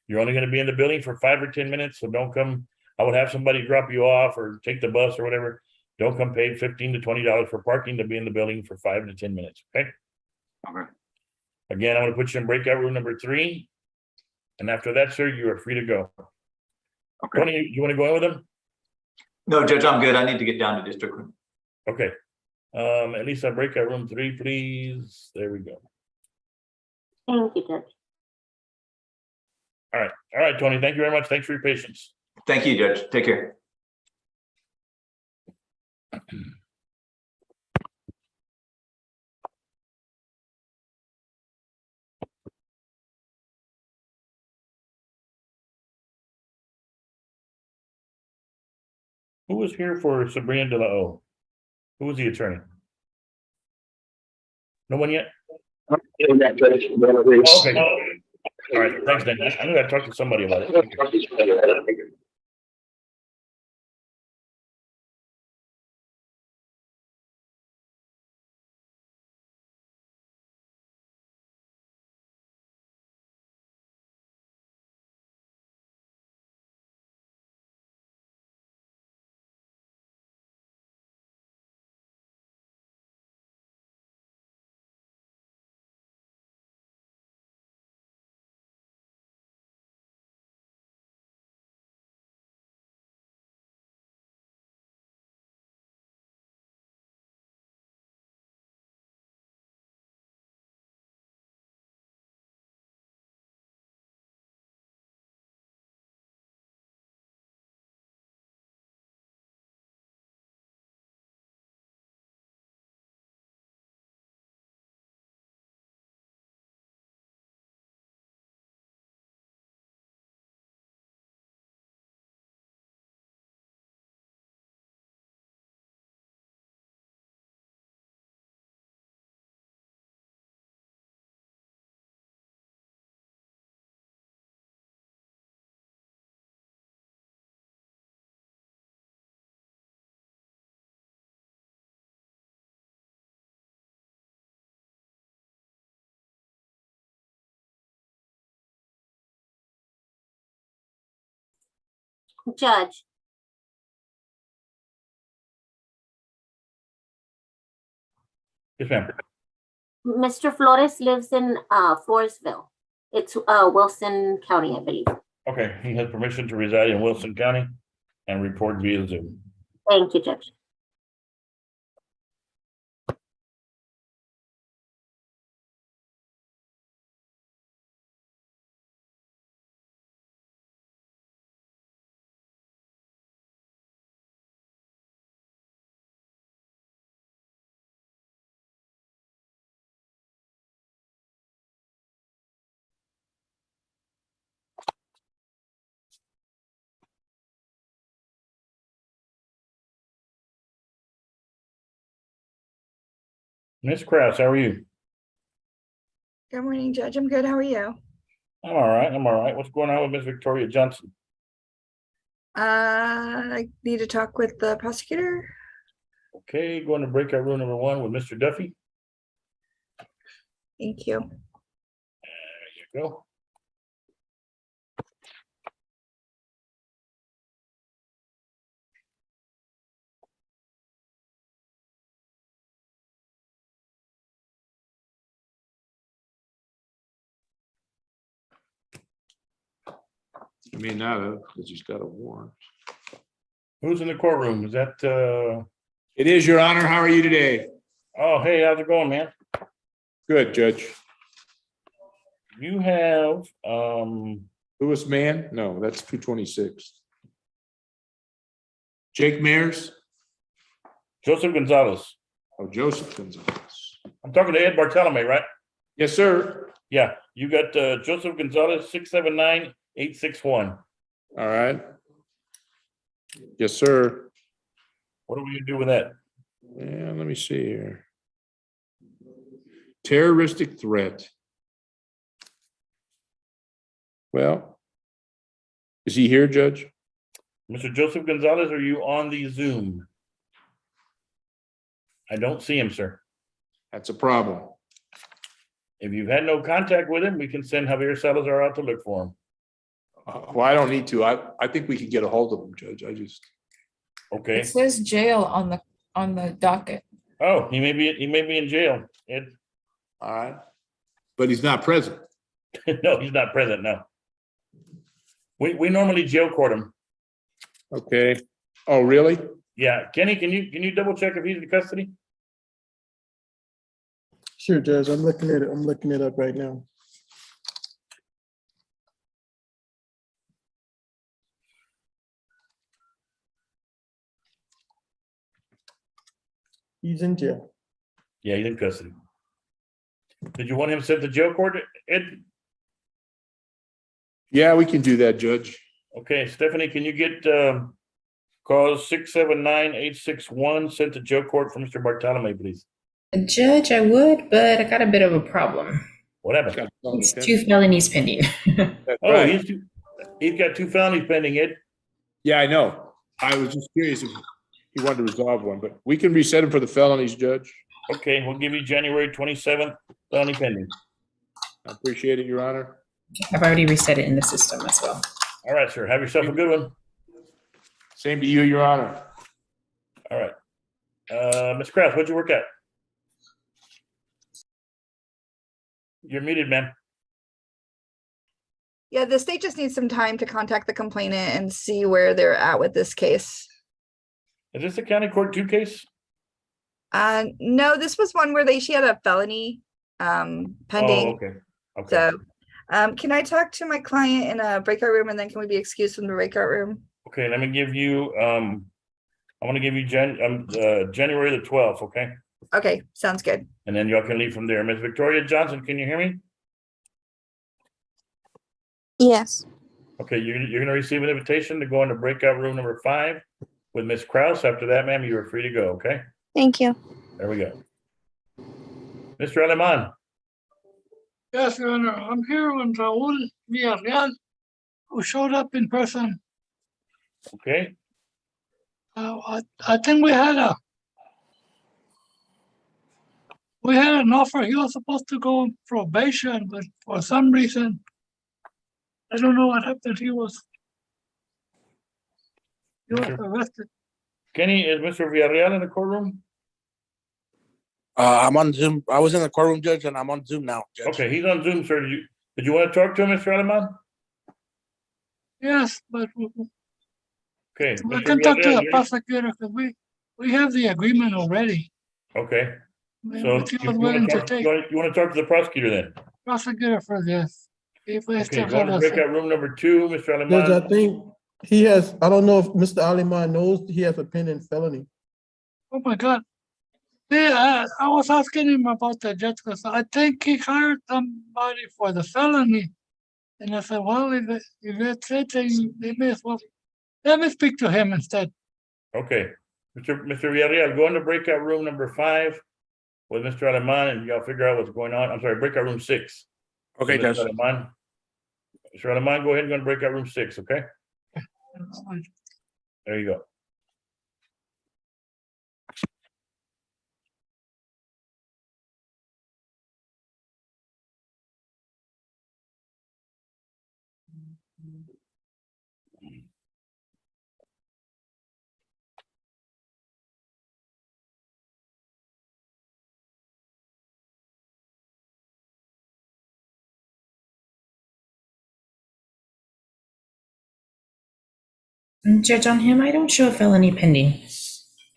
You're only gonna be in the building for 5 or 10 minutes, so don't come. I would have somebody drop you off or take the bus or whatever. Don't come pay $15 to $20 for parking to be in the building for 5 to 10 minutes, okay? Okay. Again, I'm gonna put you in breakout room number 3. And after that, sir, you are free to go. Okay. Tony, you wanna go in with him? No, Judge, I'm good. I need to get down to district court. Okay. At least I breakout room 3, please. There we go. Thank you, Judge. All right, Tony, thank you very much. Thanks for your patience. Thank you, Judge. Take care. Who was here for Sabrina De La O? Who was the attorney? No one yet? Oh, okay. All right, thanks, Dan. I knew I'd talk to somebody about it. Judge, Yes, ma'am. Mr. Flores lives in Forestville. It's Wilson County, I believe. Okay, he has permission to reside in Wilson County and report via Zoom. Thank you, Judge. Ms. Kraus, how are you? Good morning, Judge. I'm good. How are you? I'm all right. I'm all right. What's going on with Ms. Victoria Johnson? I need to talk with the prosecutor. Okay, going to breakout room number 1 with Mr. Duffy. Thank you. There you go. You may not have, because he's got a warrant. Who's in the courtroom? Is that It is, Your Honor. How are you today? Oh, hey, how's it going, man? Good, Judge. You have Lewis Mann? No, that's 226. Jake Mears. Joseph Gonzalez. Oh, Joseph Gonzalez. I'm talking to Ed Bartolome, right? Yes, sir. Yeah, you got Joseph Gonzalez, 679-861. All right. Yes, sir. What are we gonna do with that? Yeah, let me see here. Terroristic threat. Well, is he here, Judge? Mr. Joseph Gonzalez, are you on the Zoom? I don't see him, sir. That's a problem. If you've had no contact with him, we can send Javier Salazar out to look for him. Well, I don't need to. I think we can get a hold of him, Judge. Okay. It says jail on the docket. Oh, he may be in jail. Ed. All right. But he's not present. No, he's not present, no. We normally jail court him. Okay. Oh, really? Yeah, Kenny, can you double check if he's in custody? Sure, Judge. I'm looking at it. I'm looking it up right now. He's in jail. Yeah, he's in custody. Did you want him sent to jail court, Ed? Yeah, we can do that, Judge. Okay, Stephanie, can you get cause 679-861 sent to jail court for Mr. Bartolome, please? Judge, I would, but I got a bit of a problem. What happened? It's 2 felonies pending. Oh, he's got 2 felonies pending, Ed. Yeah, I know. I was just curious if he wanted to resolve one, but we can reset him for the felonies, Judge. Okay, we'll give you January 27th, felony pending. I appreciate it, Your Honor. I've already reset it in the system as well. All right, sir. Have yourself a good one. Same to you, Your Honor. All right. Ms. Kraft, what'd you work at? You're muted, ma'am. Yeah, the state just needs some time to contact the complainant and see where they're at with this case. Is this a county court 2 case? No, this was one where she had a felony pending. Oh, okay. Okay. So can I talk to my client in a breakout room, and then can we be excused from the breakout room? Okay, let me give you I want to give you January the 12th, okay? Okay, sounds good. And then y'all can leave from there. Miss Victoria Johnson, can you hear me? Yes. Okay, you're gonna receive an invitation to go into breakout room number 5 with Miss Kraus. After that, ma'am, you are free to go, okay? Thank you. There we go. Mr. Aleman. Yes, Your Honor. I'm here on Raul Villarreal, who showed up in person. Okay. I think we had an offer. He was supposed to go on probation, but for some reason, I don't know what happened. He was arrested. Kenny, is Mr. Villarreal in the courtroom? I'm on Zoom. I was in the courtroom, Judge, and I'm on Zoom now, Judge. Okay, he's on Zoom, sir. Did you want to talk to him, Mr. Aleman? Yes, but Okay. I Mr. can talk to the Villarreal, prosecutor because we have the agreement already. okay. We- So he you was willing want to to take talk to the prosecutor then? prosecutor for this. If we Okay, still go have to a breakout room number 2, Mr. Judge, I Aleman. think he has, I don't know if Mr. Aliman knows he has a pending felony. Oh my God. Yeah, I was asking him about that judge because I think he hired somebody for the felony. And I said, well, if it's it, then they may as well. Let me speak to him instead. Okay. Mr. Villarreal, go into breakout room number 5 with Mr. Aleman and y'all figure out what's going on. I'm sorry, breakout room 6. Okay, Mr. Judge. Aleman. Mr. Aleman, go ahead and go to breakout room 6, okay? There you go. Judge, on him, I don't show a felony pending.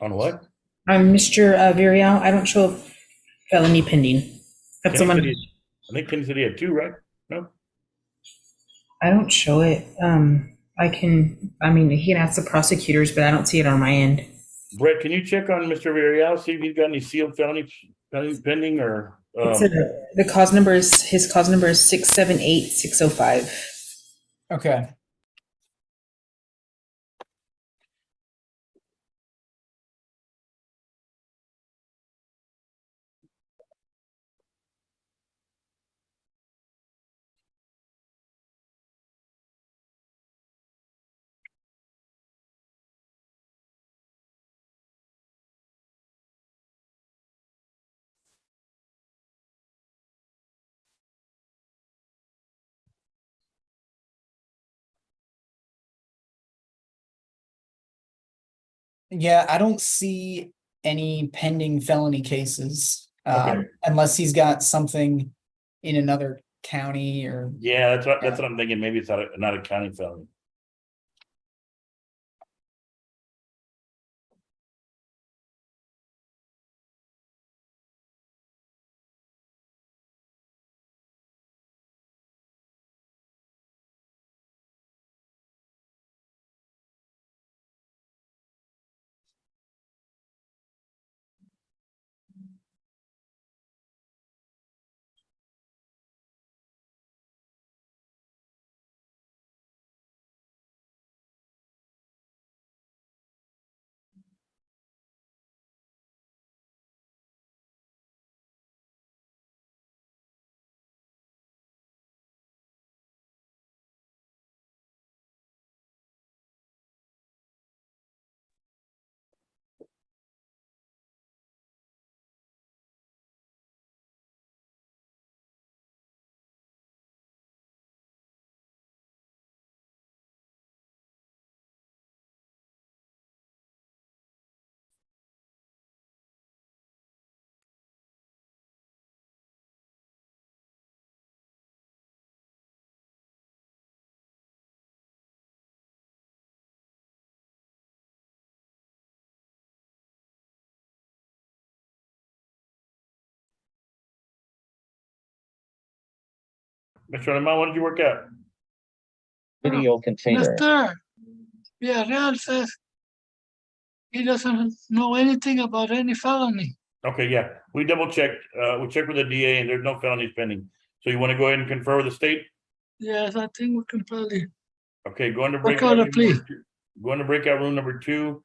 On what? On Mr. Villarreal, I don't show a felony pending. That's the one. I think Kenny said he had 2, right? No? I don't show it. I mean, he can ask the prosecutors, but I don't see it on my end. Brett, can you check on Mr. Villarreal, see if he's got any sealed felonies pending or? The cause number is, his cause number is 678605. Okay. Yeah, I don't see any pending felony cases. Okay. Unless he's got something in another county or. Yeah, that's what I'm thinking. Maybe it's not a county felony. Mr. Alemán, what did you work out? Video container. Mr. Villarreal says he doesn't know anything about any felony. Okay, yeah, we double checked. We checked with the DA and there's no felonies pending. So you want to go ahead and confer with the state? Yes, I think we can probably. Okay, go into Work breakout out a room plea. number 2. Go into breakout room number 2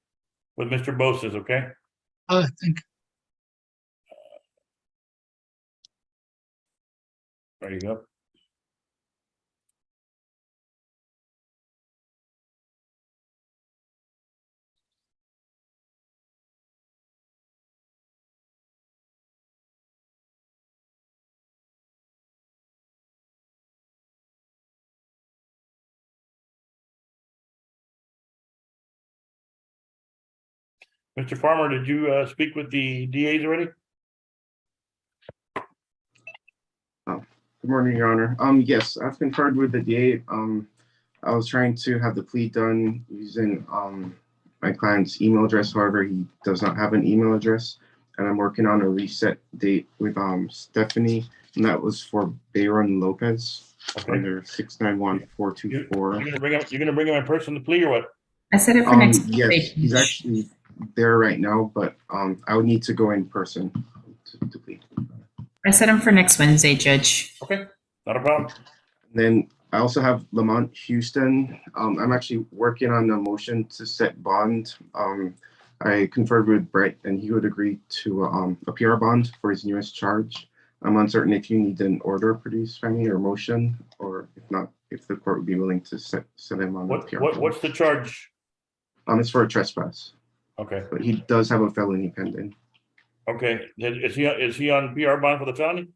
with Mr. Boses, okay? I think. There you go. Mr. Farmer, did you speak with the DAs already? Good morning, Your Honor. Yes, I've conferred with the DA. I was trying to have the plea done using my client's email address. However, he does not have an email address, and I'm working on a reset date with Stephanie, and that was for Bayron Lopez under 691424. You're gonna bring him in person to plea or what? I said it for next Yes, Wednesday. he's actually there right now, but I would need to go in person to plead. I set him for next Wednesday, Judge. Okay, not a problem. Then I also have Lamont Houston. I'm actually working on a motion to set bond. I conferred with Brett and he would agree to a PR bond for his newest charge. I'm uncertain if you need an order produced from me or motion, or if not, if the court would be willing to set him on a PR bond. What's the charge? It's for a trespass. Okay. But he does have a felony pending. Okay, is he on PR bond for the felony?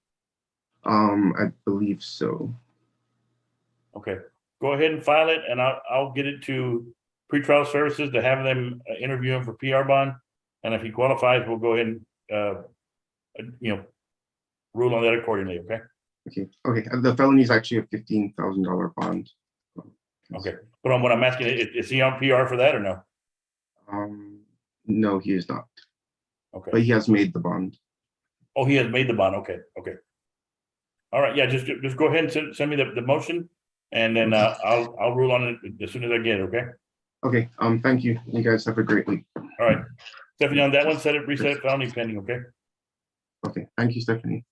I believe so. Okay, go ahead and file it, and I'll get it to pretrial services to have them interview him for PR bond, and if he qualifies, we'll go ahead and rule on that accordingly. Okay. Okay. The felony is actually a $15,000 bond. Okay, but on what I'm asking, is he on PR for that or no? No, he is not. Okay. But he has made the bond. Oh, he has made the bond. Okay. All right. Yeah, just go ahead and send me the motion, And then I'll rule on it as soon as I get it, okay? Okay, thank you. You guys have a great week. All right. Stephanie, on that one, reset it, felony pending, okay? Okay, thank you, Stephanie.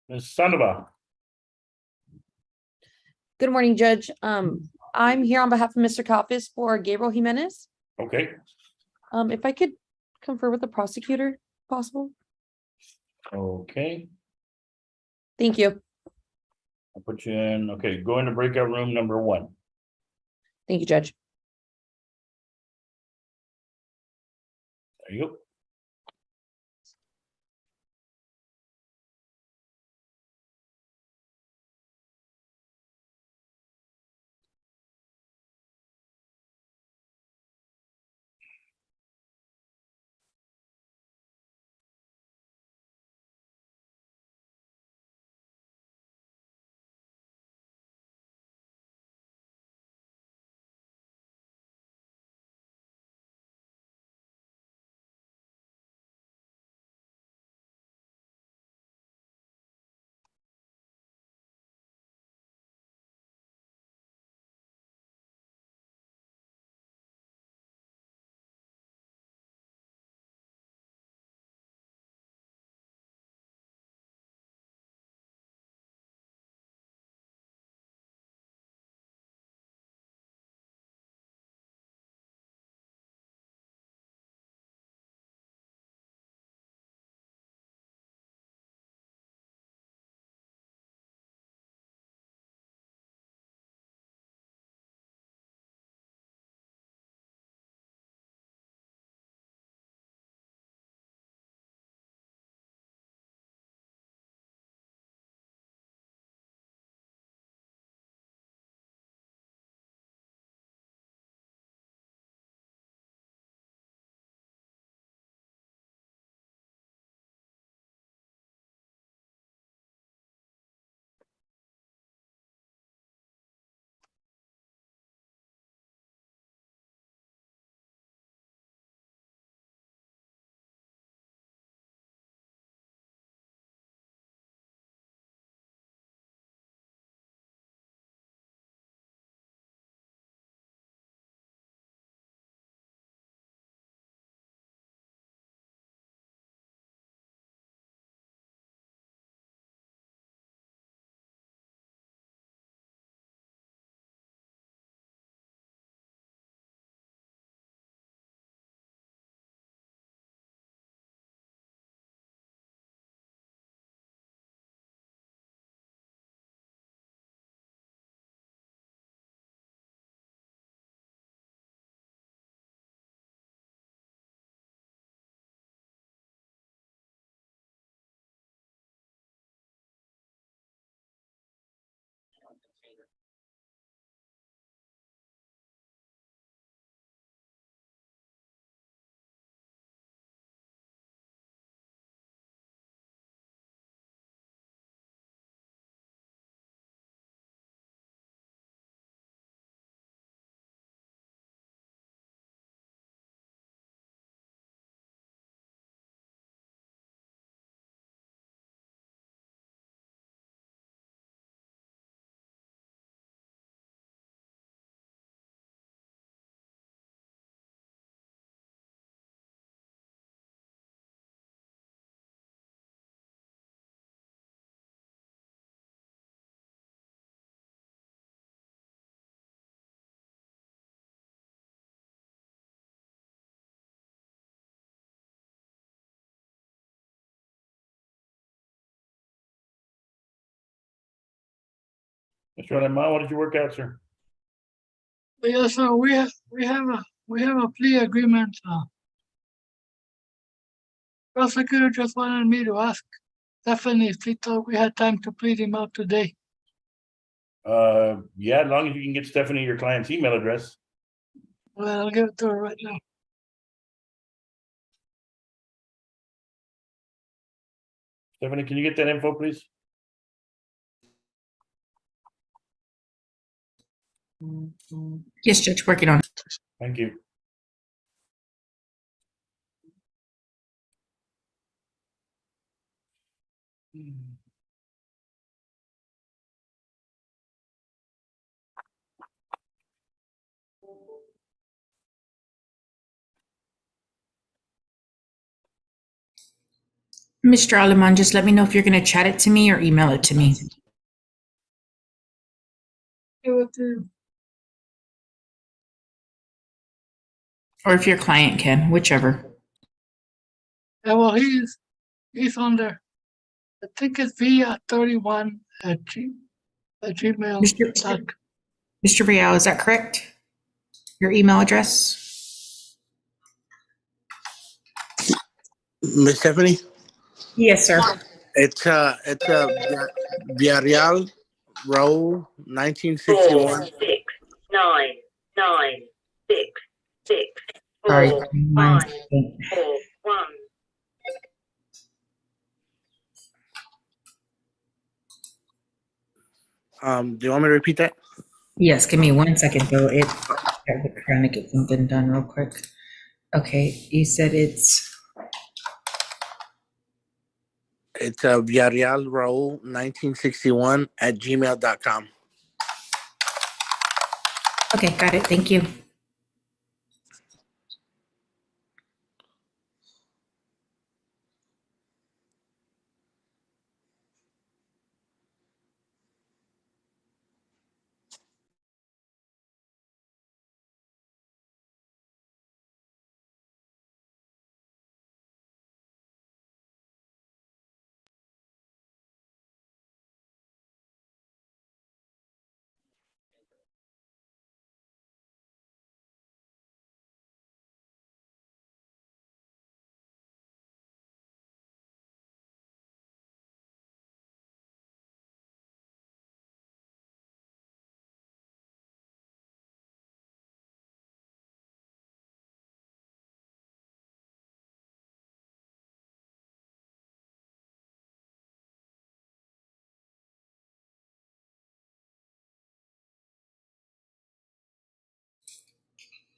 Ms. Sandoval, Good morning, Judge. I'm here on behalf of Mr. Coffis for Gabriel Jimenez. okay, If I could confer with the prosecutor, if possible. okay. Thank you. I'll put you in, okay, go into breakout room number 1. Thank you, Judge. There you go. Mr. Alemán, what did you work out, sir? Yes, sir, we have a plea agreement. Prosecutor just wanted me to ask Stephanie if he thought we had time to plead him out today. Yeah, as long as you can get Stephanie your client's email address. Well, I'll give it to her right now. Stephanie, can you get that info, please? Yes, Judge, working on it. Thank you. Mr. Alemán, just let me know if you're going to chat it to me or email it to me. Give it to you. Or if your client can, whichever. Yeah, well, he's on there. I think it's via 31 at gmail. Mr. Real, is that correct? Your email address? Miss Stephanie, Yes, sir. it's Villarreal Row 1961. 6 9 9 6 6 Sorry. 4 5 4 1. Do you want me to repeat that? Yes, give me 1 second though. I'm trying to get something done real quick. Okay, you said it's Villarreal Row 1961 at gmail.com. okay, got it. Thank you.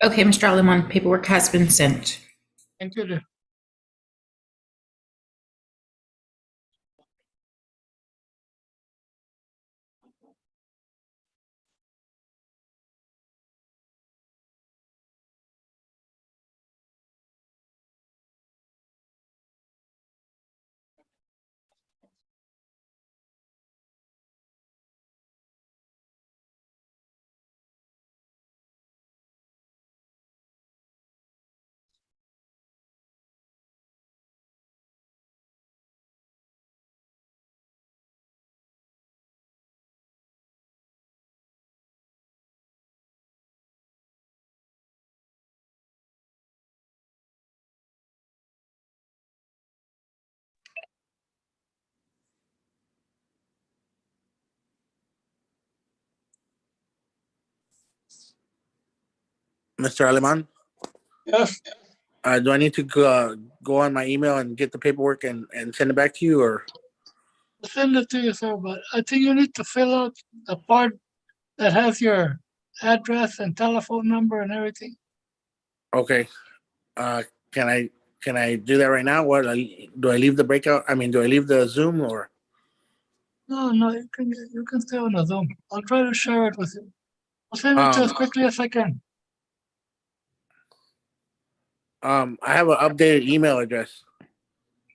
Okay, Mr. Alemán, paperwork has been sent. Thank you. Mr. Alemán, Yes, do I need to go on my email and get the paperwork and send it back to you, or? I'll send it to you, sir, but I think you need to fill out the part that has your address and telephone number and everything. Okay. Can I do that right now? Do I leave the breakout? I mean, do I leave the Zoom or? No, you can stay on the Zoom. I'll try to share it with you. I'll send it to you as quickly as I can. I have an updated email address.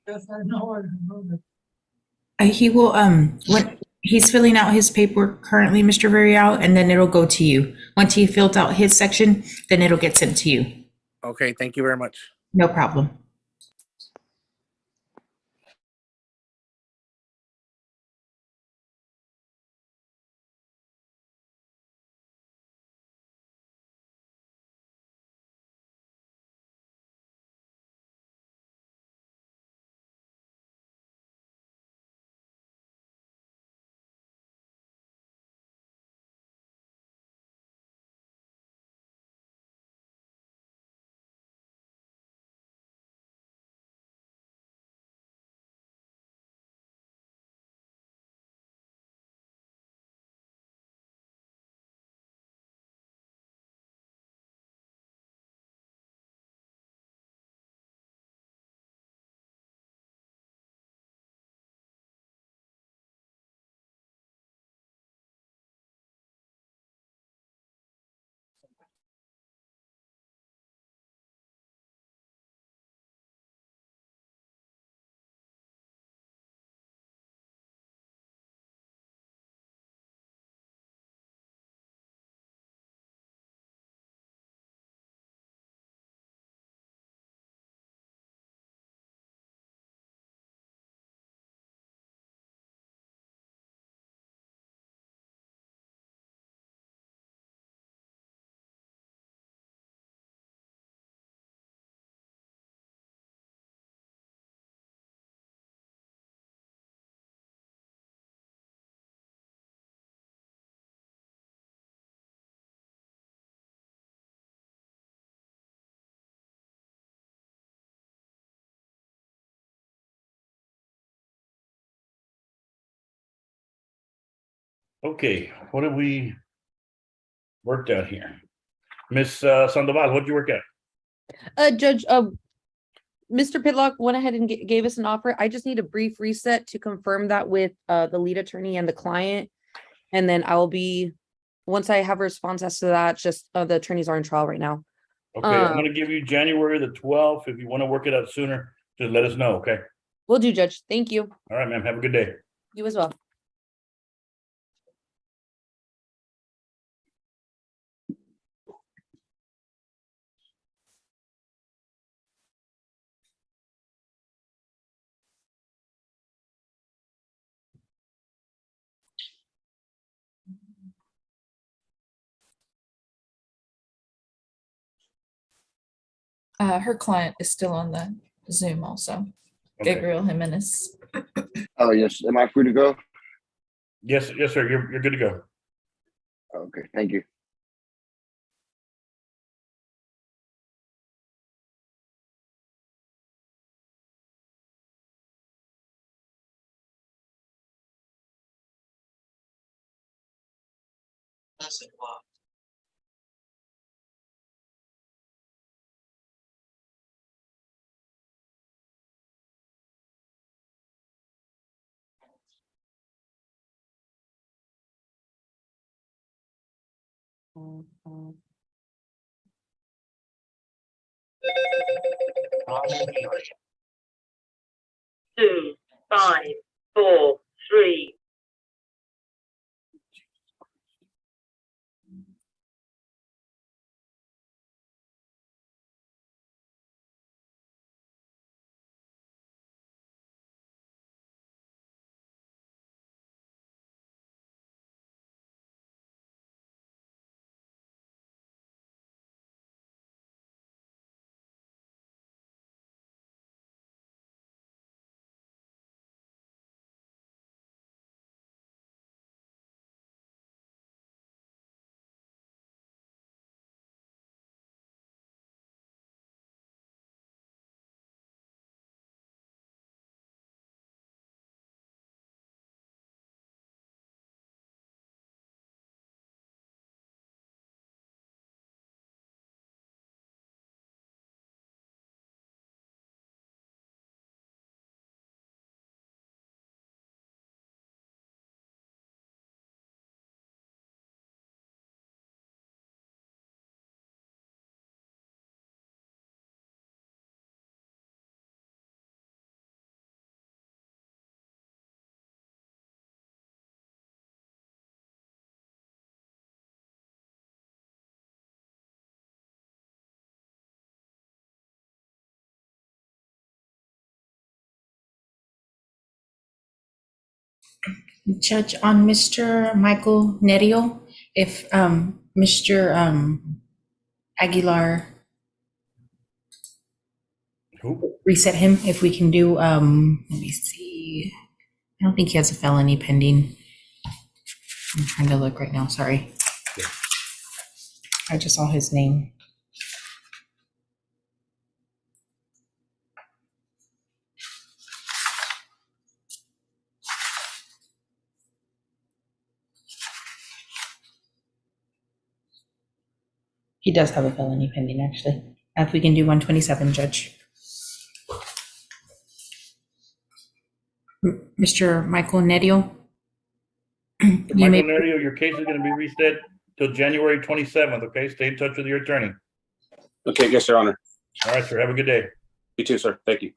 Yes, I know that. He will, when he's filling out his paperwork currently, Mr. Villarreal, and then it'll go to you. Once he filled out his section, then it'll get sent to you. Okay, thank you very much. No problem. Okay, what have we worked out here? Miss Sandoval, what'd you work out? Judge, Mr. Pitlock went ahead and gave us an offer. I just need a brief reset to confirm that with the lead attorney and the client. And then I will be, once I have a response as to that, just the attorneys are in trial right now. Okay, I'm gonna give you January the 12th. If you want to work it out sooner, just let us know, okay? Will do, Judge. Thank you. All right, ma'am. Have a good day. You as well. Her client is still on the Zoom also. Okay. Gabriel Jimenez. Oh, yes. Am I free to go? Yes, sir. You're good to go. Okay, thank you. Two, 5, 4, 3. Judge, on Mr. Michael Nerio, if Mr. Aguilar reset him, if we can do, let me see. I don't think he has a felony pending. I'm trying to look right now, sorry. I just saw his name. He does have a felony pending, actually. If we can do 127, Judge. Mr. Michael Nerio? Michael Nerio, your case is gonna be reset till January 27th, okay? Stay in touch with your attorney. Okay, yes, Your Honor. All right, sir. Have a good day. You too, sir. Thank you.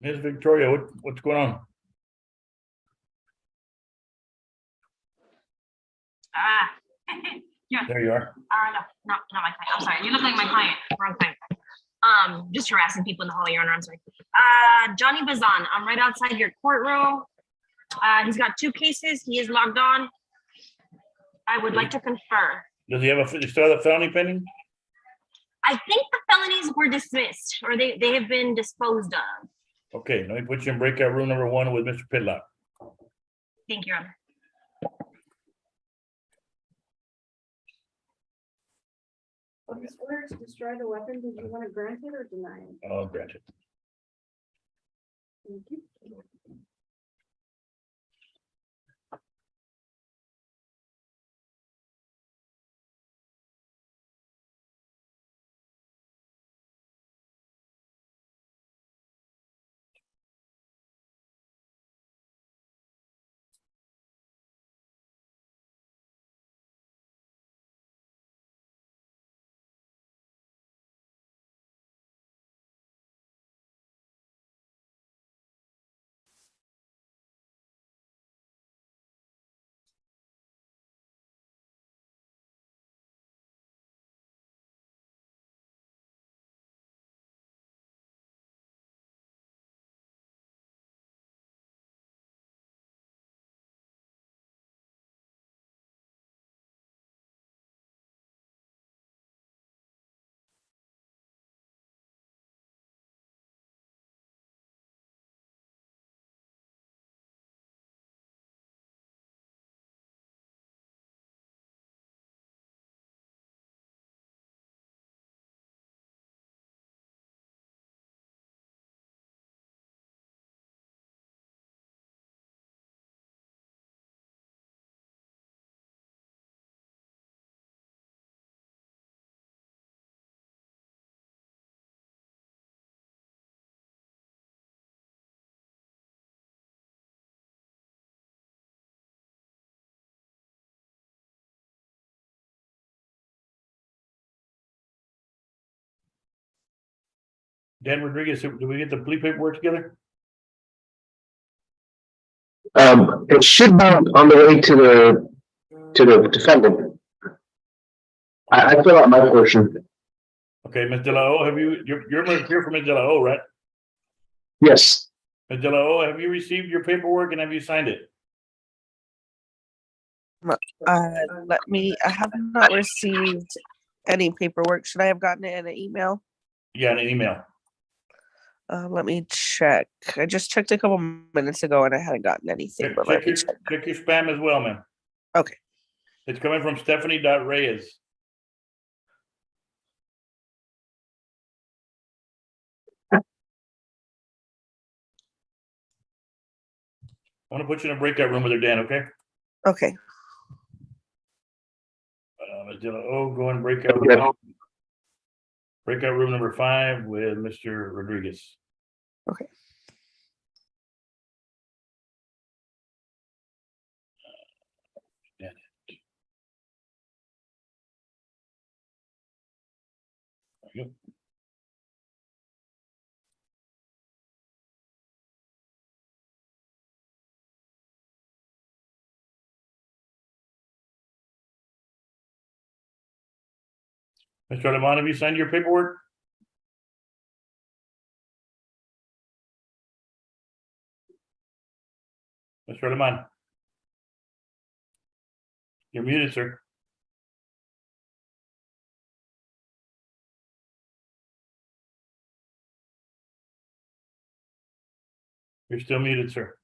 Ms. Victoria, what's going on? Ah, yeah. There you are. No, not my client. I'm sorry. You look like my client. Wrong client. Just harassing people in the hallway, Your Honor. I'm sorry. Johnny Bazan, I'm right outside your courtroom. He's got 2 cases. He is logged on. I would like to confer. Does he have still have a felony pending? I think the felonies were dismissed or they have been disposed of. Okay, let me put you in breakout room number 1 with Mr. Pitlock. Thank you, Your Honor. This order to destroy the weapon, did you want to grant it or deny it? I'll grant it. Thank you. Dan Rodriguez, do we get the plea paperwork together? It should be on the way to the defendant. I fill out my portion. Okay, Ms. De La O, you're here for Ms. De La O, right? Yes. Ms. De La O, have you received your paperwork and have you signed it? I have not received any paperwork. Should I have gotten it in an email? Yeah, in an email. Let me check. I just checked a couple minutes ago and I hadn't gotten anything, but let me check. Check your spam as well, man. Okay. It's coming from Stephanie.Reyes. I want to put you in a breakout room with her, Dan, okay? Okay. Ms. De La O, go in breakout room. Breakout room number 5 with Mr. Rodriguez. Okay. There you go. Mr. Alemán, have you signed your paperwork? Mr. Alemán. You're muted, sir. You're still muted, sir.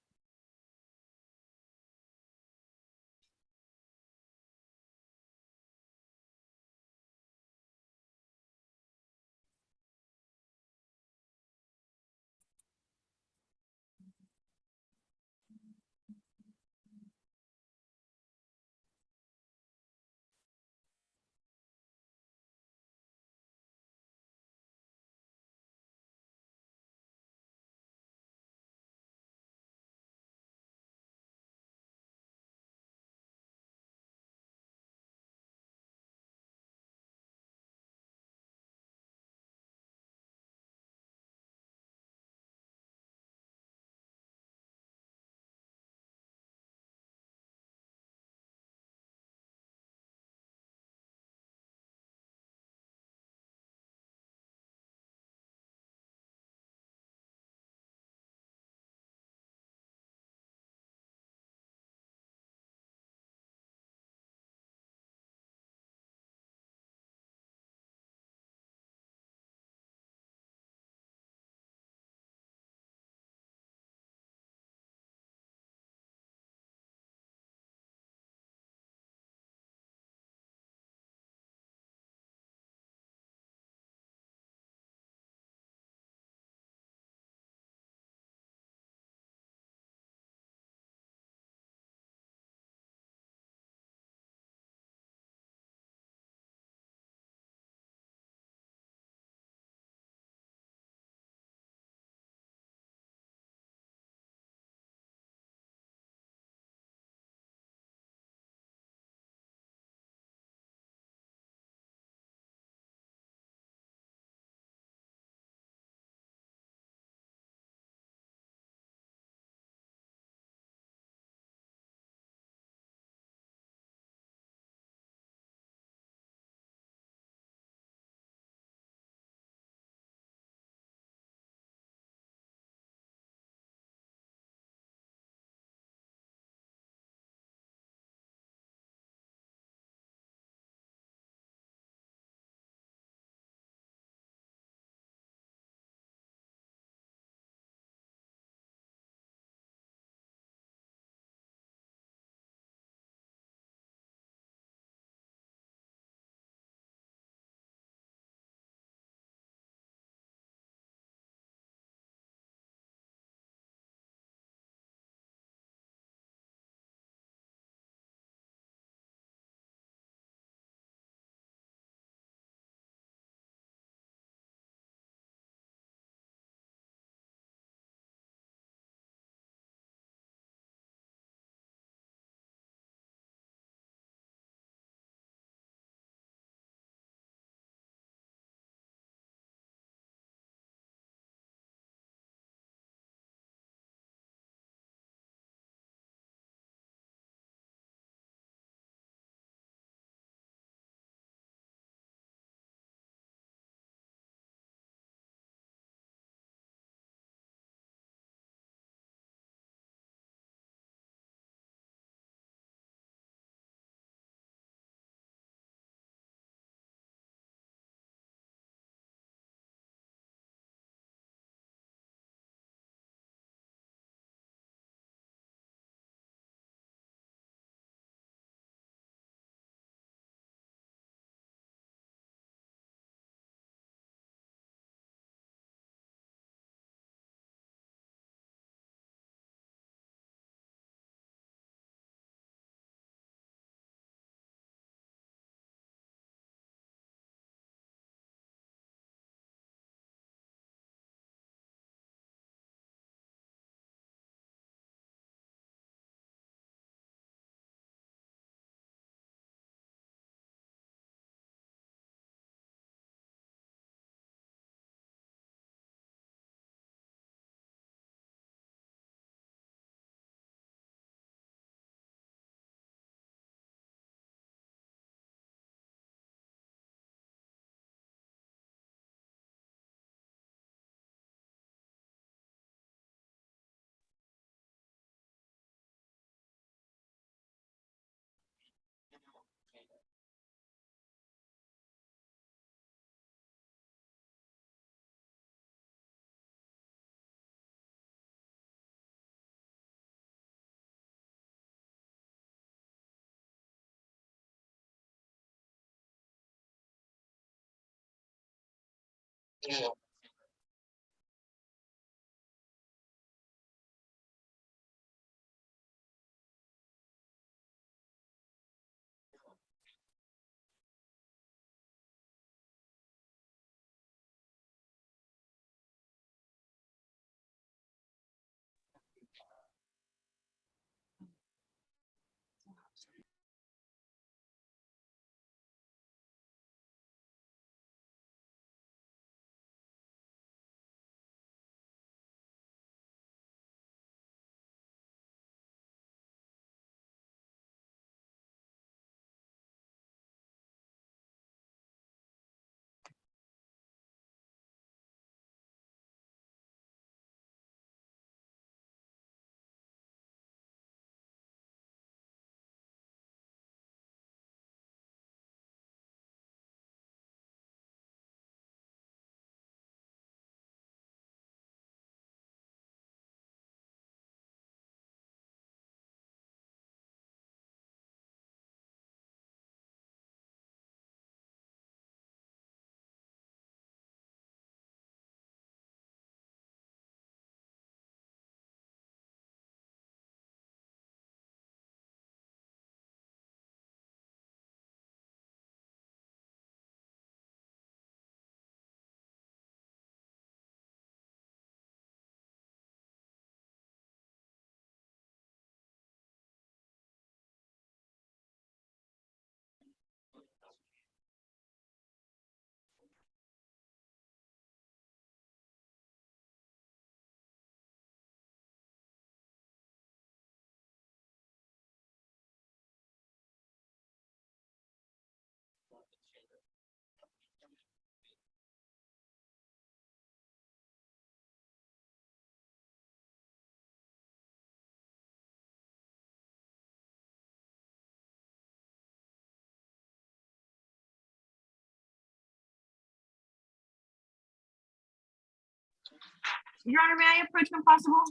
Your Honor, may I approach when possible?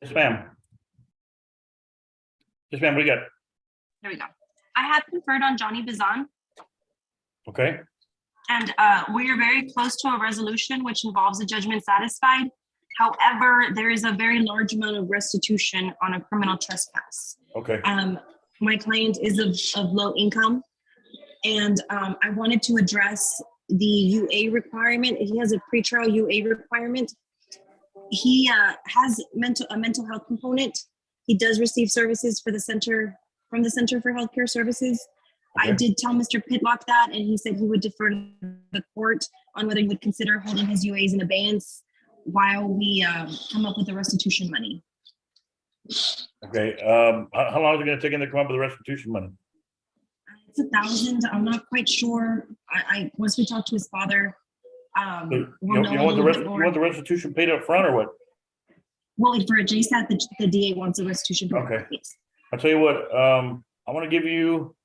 Yes, ma'am. Yes, ma'am, what do you got? There we go. I have conferred on Johnny Bazan, Okay, and we are very close to a resolution which involves a judgment satisfied. However, there is a very large amount of restitution on a criminal trespass. okay. My client is of low income, and I wanted to address the UA requirement. He has a pretrial UA requirement. He has a mental health component. He does receive services from the Center for Healthcare Services. I did tell Mr. Pitlock that, and he said he would defer to the court on whether he would consider holding his UAs in abeyance while we come up with the restitution money. Okay, how long is it gonna take him to come up with the restitution money? It's 1,000. I'm not quite sure. I once we talk to his father, You we'll know a want little bit more. the restitution paid up front or what? Well, for a JSAT, the DA wants the restitution. paid Okay. up, yes. I'll tell you what, I wanna give you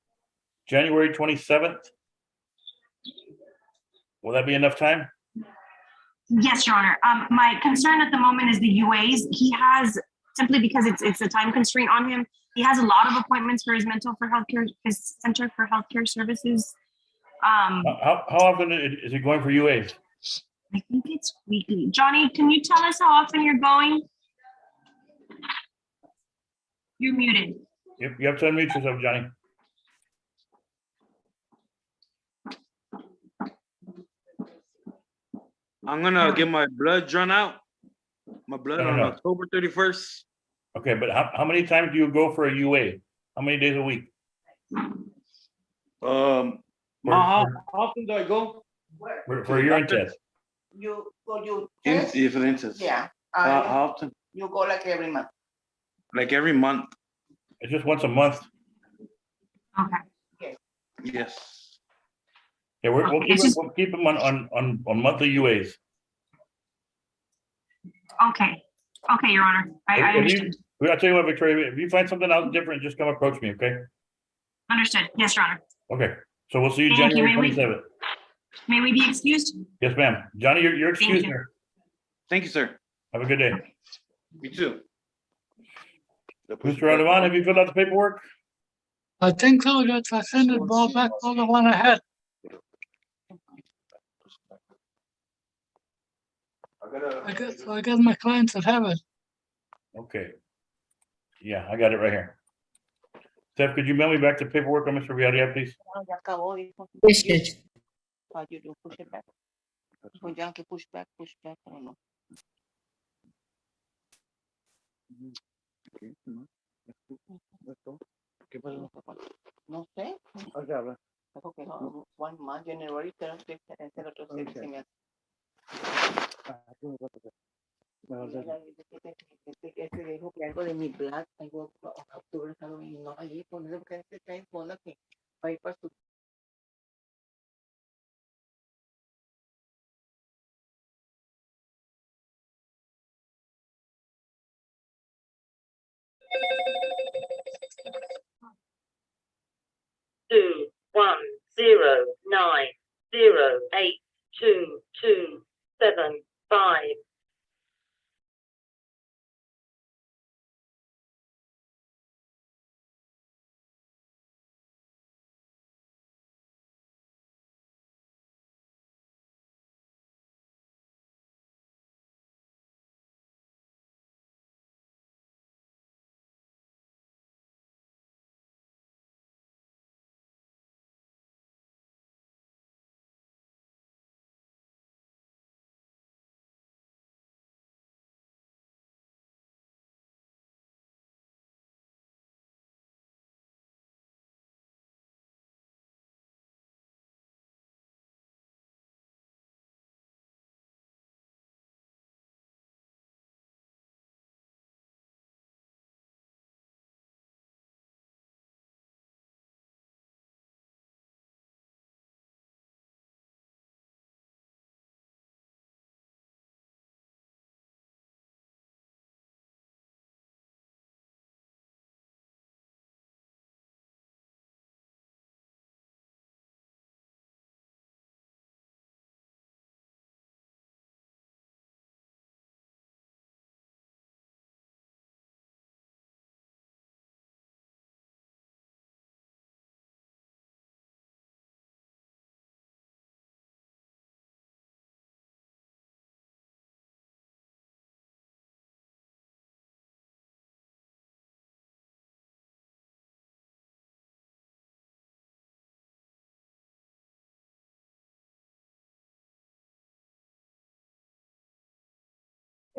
January 27th. Will that be enough time? Yes, Your Honor. My concern at the moment is the UAs. He has, simply because it's a time constraint on him, he has a lot of appointments for his his Center for Healthcare Services. How often is he going for UAs? I think it's weekly. Johnny, can you tell us how often you're going? You're muted. You have to unmute yourself, Johnny. I'm gonna get my blood drawn out. My blood on October 31st. Okay, but how many times do you go for a UA? How many days a week? How often do I go? For a urine test? You go you For the test. Yeah. How often? You go like every month. Like every month. It's just once a month. Okay. Yes. Yeah, we'll keep him on monthly UAs. Okay. Okay, Your Honor. I understand. I'll tell you what, Victoria, if you find something else different, just come approach me, okay? Understood. Yes, Your Honor. Okay, so we'll see you Thank you. January 27th. May we be excused? Yes, ma'am. Johnny, you're excused, you. sir. Thank you, sir. Have a good day. You too. Mr. Adevan, have you filled out the paperwork? I think so, Judge. I sent it all back, all the one I had. I guess my clients that have it. Okay. Yeah, I got it right here. Steph, could you mail me back the paperwork on Mr. Villarreal, please? Ya acabó, dijo. Yes, Judge. You do push it back. Dijo ya que push back, pero no. ¿Qué pasó? No sé. ¿A qué habla? Dijo que no, 1 month, January 3rd, el otro se me hace. Este dijo que algo de mi black, algo octubre, Halloween, no, allí poner porque este trae bola que va a ir para su. Two, 1, 0, 9, 0, 8, 2, 2, 7, 5.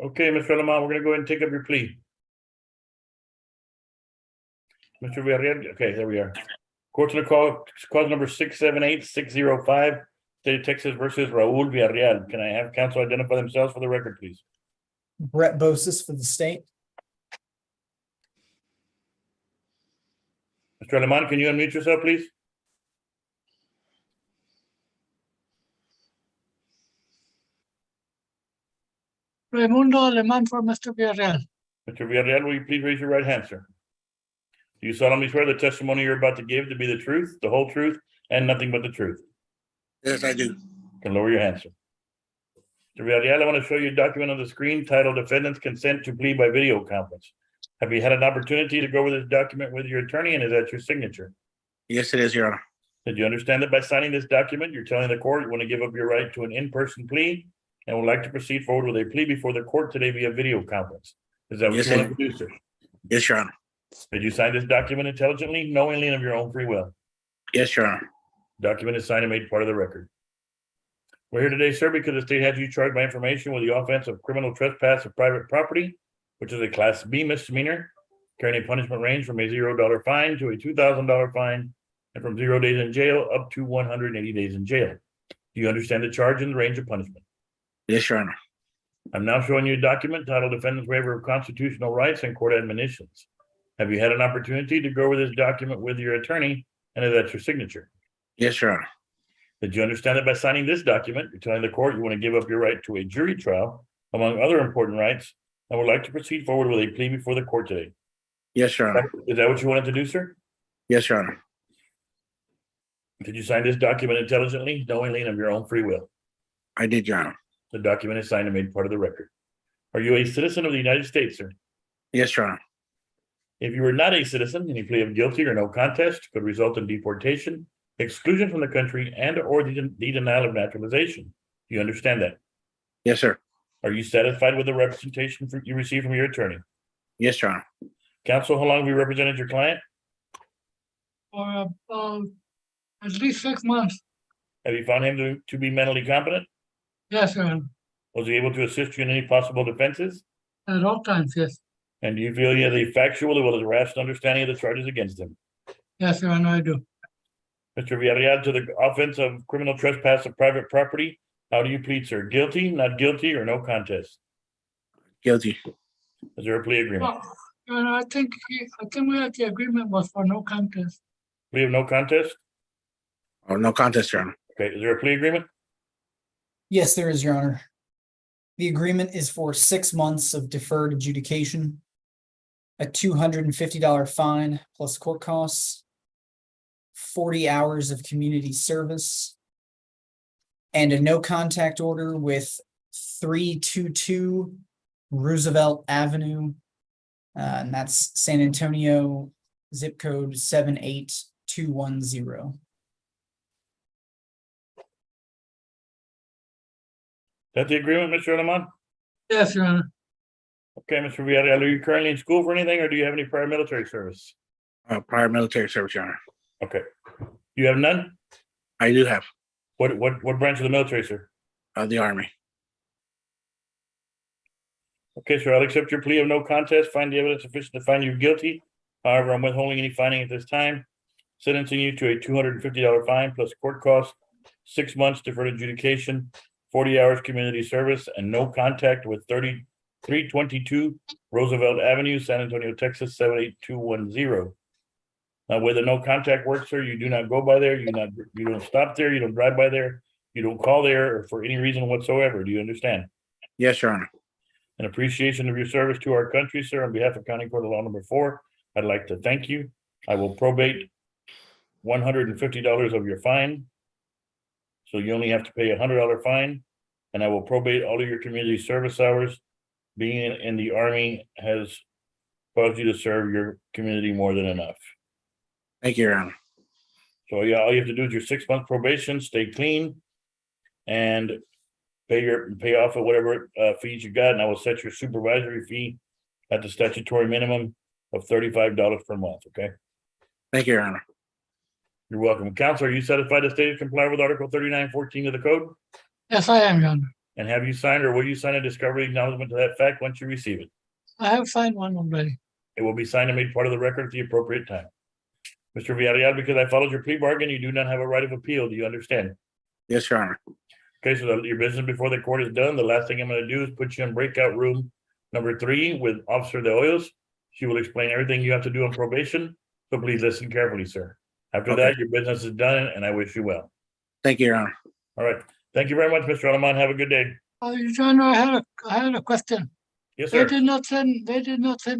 Okay, Mr. Lamont, we're gonna go ahead and take up your plea. Mr. Villarreal, okay, there we are. Court to the call, cause number 678-605, State of Texas versus Raul Villarreal. Can I have counsel identify themselves for the record, please? Brett Bosis for the state. Mr. Lamont, can you unmute yourself, please? Raimundo Aleman for Mr. Villarreal. Mr. Villarreal, will you please raise your right hand, sir? Do you solemnly swear the testimony you're about to give to be the truth, the whole truth, and nothing but the truth? Yes, I do. You can lower your hand, sir. Mr. Villarreal, I want to show you a document on the screen titled Defendant's Consent to Plea by Video Conference. Have you had an opportunity to go over this document with your attorney, and is that your signature? Yes, it is, Your Honor. Did you understand that by signing this document, you're telling the court you want to give up your right to an in-person plea and would like to proceed forward with a plea before the court today via video conference? Is that what Yes, you I want to do, sir? Yes, Your Honor. Did you sign this document intelligently, knowingly, and of your own free will? Yes, Your Honor. Document is signed and made part of the record. We're here today, sir, because the state has you charged by information with the offense of criminal trespass of private property, which is a Class B misdemeanor, carrying a punishment range from a $0 fine to a $2,000 fine, and from 0 days in jail up to 180 days in jail. Do you understand the charge and the range of punishment? Yes, Your Honor. I'm now showing you a document titled Defendant's Waiver of Constitutional Rights and Court Admonitions. Have you had an opportunity to go over this document with your attorney, and is that your signature? Yes, Your Honor. Did you understand that by signing this document, you're telling the court you want to give up your right to a jury trial, among other important rights, and would like to proceed forward with a plea before the court today? Yes, Your Honor. Is that what you wanted to do, sir? Yes, Your Honor. Did you sign this document intelligently, knowingly, and of your own free will? I did, Your Honor. The document is signed and made part of the record. Are you a citizen of the United States, sir? Yes, Your Honor. If you were not a citizen, any plea of guilty or no contest could result in deportation, exclusion from the country, and or the denial of naturalization. Do you understand that? Yes, sir. Are you satisfied with the representation you received from your attorney? Yes, Your Honor. Counsel, how long have you represented your client? For at least 6 months. Have you found him to be mentally competent? Yes, Your Honor. Was he able to assist you in any possible defenses? At all times, yes. And do you feel he has a factual as well as rational understanding of the charges against him? Yes, Your Honor, I do. Mr. Villarreal, to the offense of criminal trespass of private property, how do you plead, sir? Guilty, not guilty, or no contest? Guilty. Is there a plea agreement? Well, Your Honor, I think we had the agreement was for no contest. Plea of no contest? Oh, no contest, Your Honor. Okay, is there a plea agreement? Yes, there is, Your Honor. The agreement is for 6 months of deferred adjudication, a $250 fine plus court costs, 40 hours of community service, and a no contact order with 322 Roosevelt Avenue. And that's San Antonio, zip code 78210. Is that the agreement, Mr. Alaman? Yes, Your Honor. Okay, Mr. Villarreal, are you currently in school for anything, or do you have any prior military service? Prior military service, Your Honor. Okay. You have none? I do have. What branch of the military, sir? The Army. Okay, sir, I'll accept your plea of no contest, find the evidence sufficient to find you guilty. However, I'm withholding any finding at this time, sentencing you to a $250 fine plus court costs, 6 months deferred adjudication, 40 hours community service, and no contact with 322 Roosevelt Avenue, San Antonio, Texas, 78210. Now, where the no contact works, sir, you do not go by there, you don't stop there, you don't drive by there, you don't call there or for any reason whatsoever. Do you understand? Yes, Your Honor. In appreciation of your service to our country, sir, on behalf of County Court of Law Number 4, I'd like to thank you. I will probate $150 of your fine. So you only have to pay a $100 fine, and I will probate all of your community service hours. Being in the Army has caused you to serve your community more than enough. Thank you, Your Honor. So yeah, all you have to do is your 6-month probation, stay clean, and pay off of whatever fees you got, and I will set your supervisory fee at the statutory minimum of $35 per month. Okay. Thank you, Your Honor. You're welcome. Counsel, are you satisfied the state is comply with Article 3914 of the code? Yes, I am, Your Honor. And have you signed or will you sign a discovery acknowledgement to that fact once you receive it? I have signed one already. It will be signed and made part of the record at the appropriate time. Mr. Villarreal, because I followed your plea bargain, you do not have a right of appeal. Do you understand? Yes, Your Honor. Okay, so your business before the court is done. The last thing I'm going to do is put you in breakout room number 3 with Officer De Hoyos. She will explain everything you have to do on probation. So please listen carefully, sir. After Okay. that, your business is done, and I wish you well. Thank you, Your Honor. All right. Thank you very much, Mr. Alaman. Have a good day. Your Honor, I had a question. Yes, They sir. did not send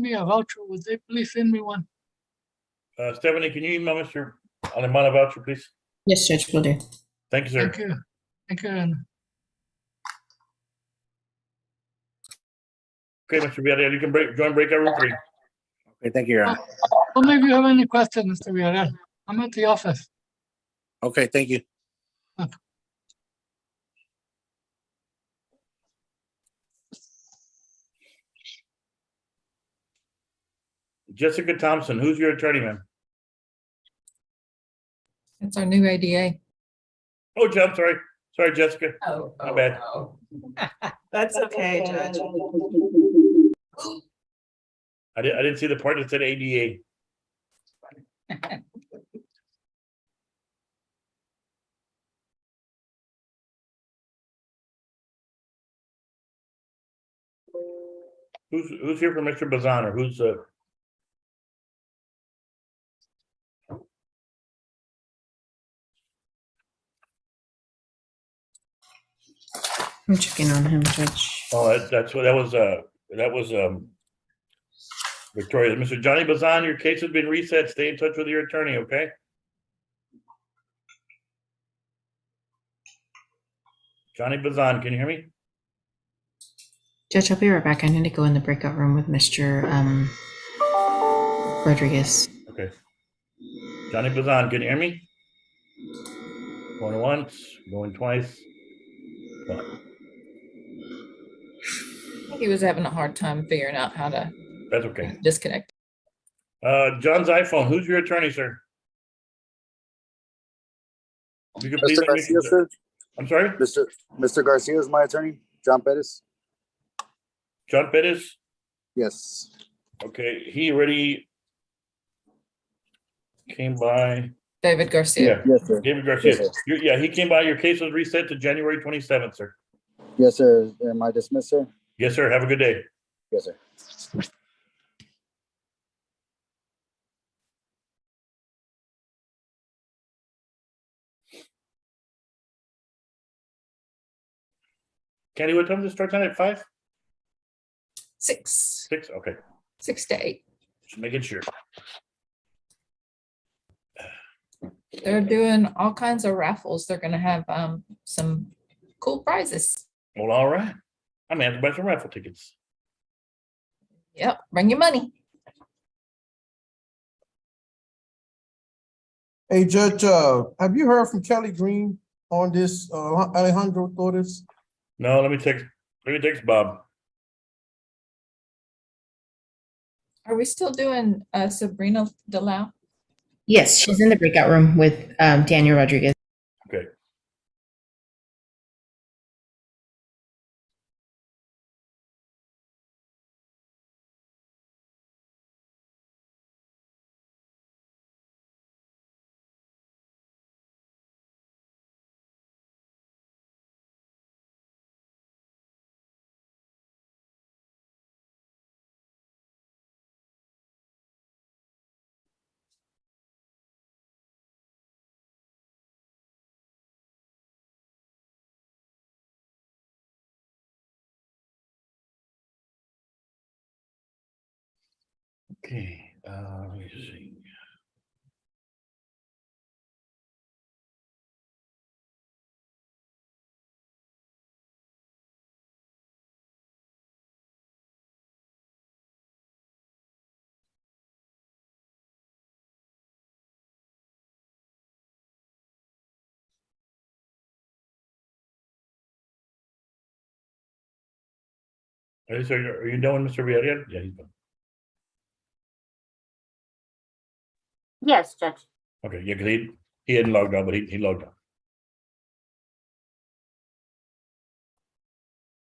me a voucher. Would they please send me one? Stephanie, can you email Mr. Alaman a voucher, please? Yes, Judge, will do. Thank you, sir. Thank you. Thank you, Your Honor. Okay, Mr. Villarreal, you can join breakout room 3. Okay, thank you, Your Honor. Well, maybe you have any questions, Mr. Villarreal. I'm at the office. Okay, thank you. Jessica Thompson, who's your attorney, ma'am? It's our new ADA. Oh, I'm sorry. Sorry, Jessica. My bad. That's okay, Judge. I didn't see the part that said ADA. Who's here for Mr. Bazan, or who's I'm checking on him, Judge. oh, that was Victoria. Mr. Johnny Bazan, your case has been reset. Stay in touch with your attorney, okay? Johnny Bazan, can you hear me? Judge, I'll be right back. I need to go in the breakout room with Mr. Rodriguez. Okay. Johnny Bazan, can you hear me? Going once, going twice. Fine. He was having a hard time figuring out how to That's okay. disconnect. John's iPhone, who's your attorney, sir? If you could please Mr. let me- Garcia, sir. I'm sorry? Mr. Garcia is my attorney, John Pettis. John Pettis? Yes. Okay, he already came by. David Garcia. Yeah, Yes, sir. David Garcia. Yes, sir. Yeah, he came by. Your case was reset to January 27th, sir. Yes, sir. Am I dismissed, sir? Yes, sir. Have a good day. Yes, sir. Candy, what time does it start tonight? 5? 6. 6? Okay. 6 to 8. Just making sure. They're doing all kinds of raffles. They're gonna have some cool prizes. Well, all right. I may have to buy some raffle tickets. Yep, bring your money. Hey, Judge, have you heard from Kelly Green on this, Alejandro Torres? No, let me text Bob. Are we still doing Sabrina Delau? Yes, she's in the breakout room with Daniel Rodriguez. Okay. Okay, let me see. Hey, so are you done with Mr. Villarreal? Yeah, he's done. Yes, Judge. Okay, yeah, because he hadn't logged on, but he logged on.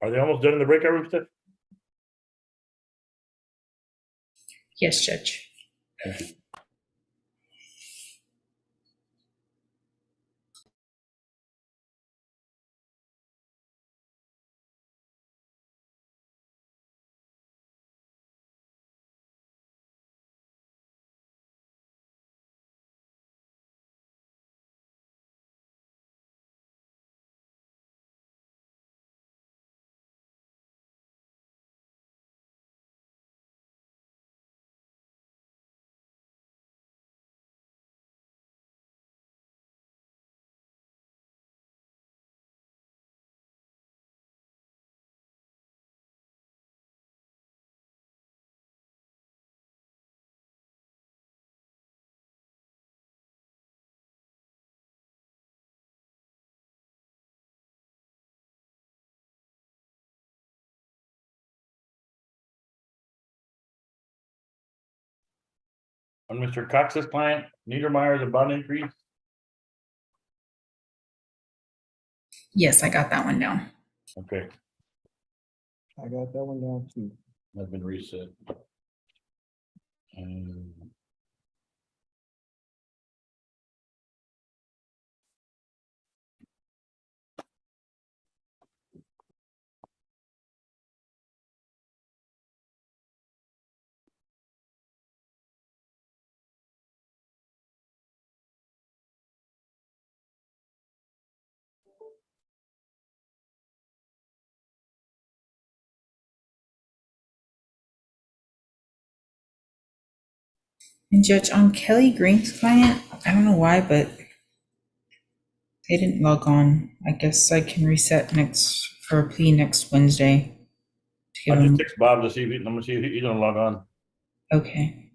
Are they almost done in the breakout room stuff? Yes, Judge. Thank you. On Mr. Cox's client, Niedermeyer's and bond increase. Yes, I got that one down. Okay, I got that one down too. that's been reset. And And Judge, on Kelly Green's client, I don't know why, but they didn't log on. I guess I can reset next for a plea next Wednesday. To give I'll just him, text Bob to see if I'm gonna see if he's gonna log on. okay.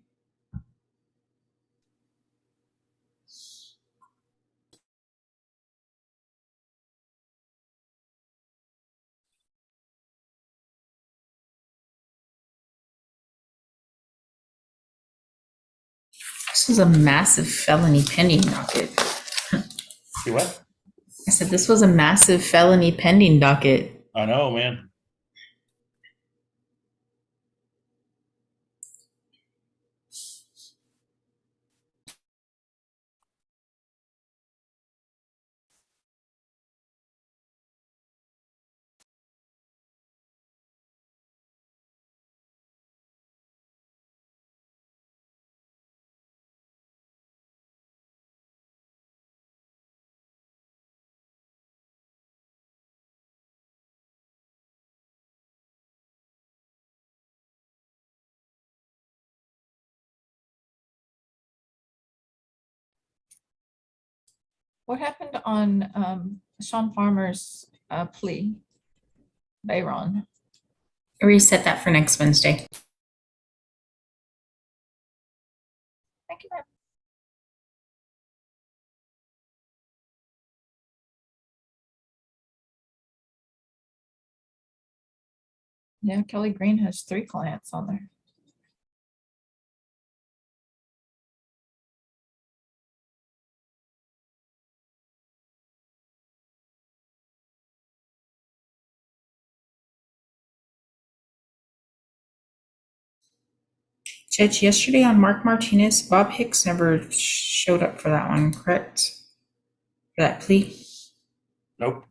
This was a massive felony pending docket. See what? I said this was a massive felony pending docket. I know, man. What happened on Sean Farmer's plea? Bayron. Reset that for next Wednesday. Thank you, ma'am. Yeah, Kelly Green has 3 clients on there. Judge, yesterday on Mark Martinez, Bob Hicks never showed up for that one, correct? For that plea? Nope.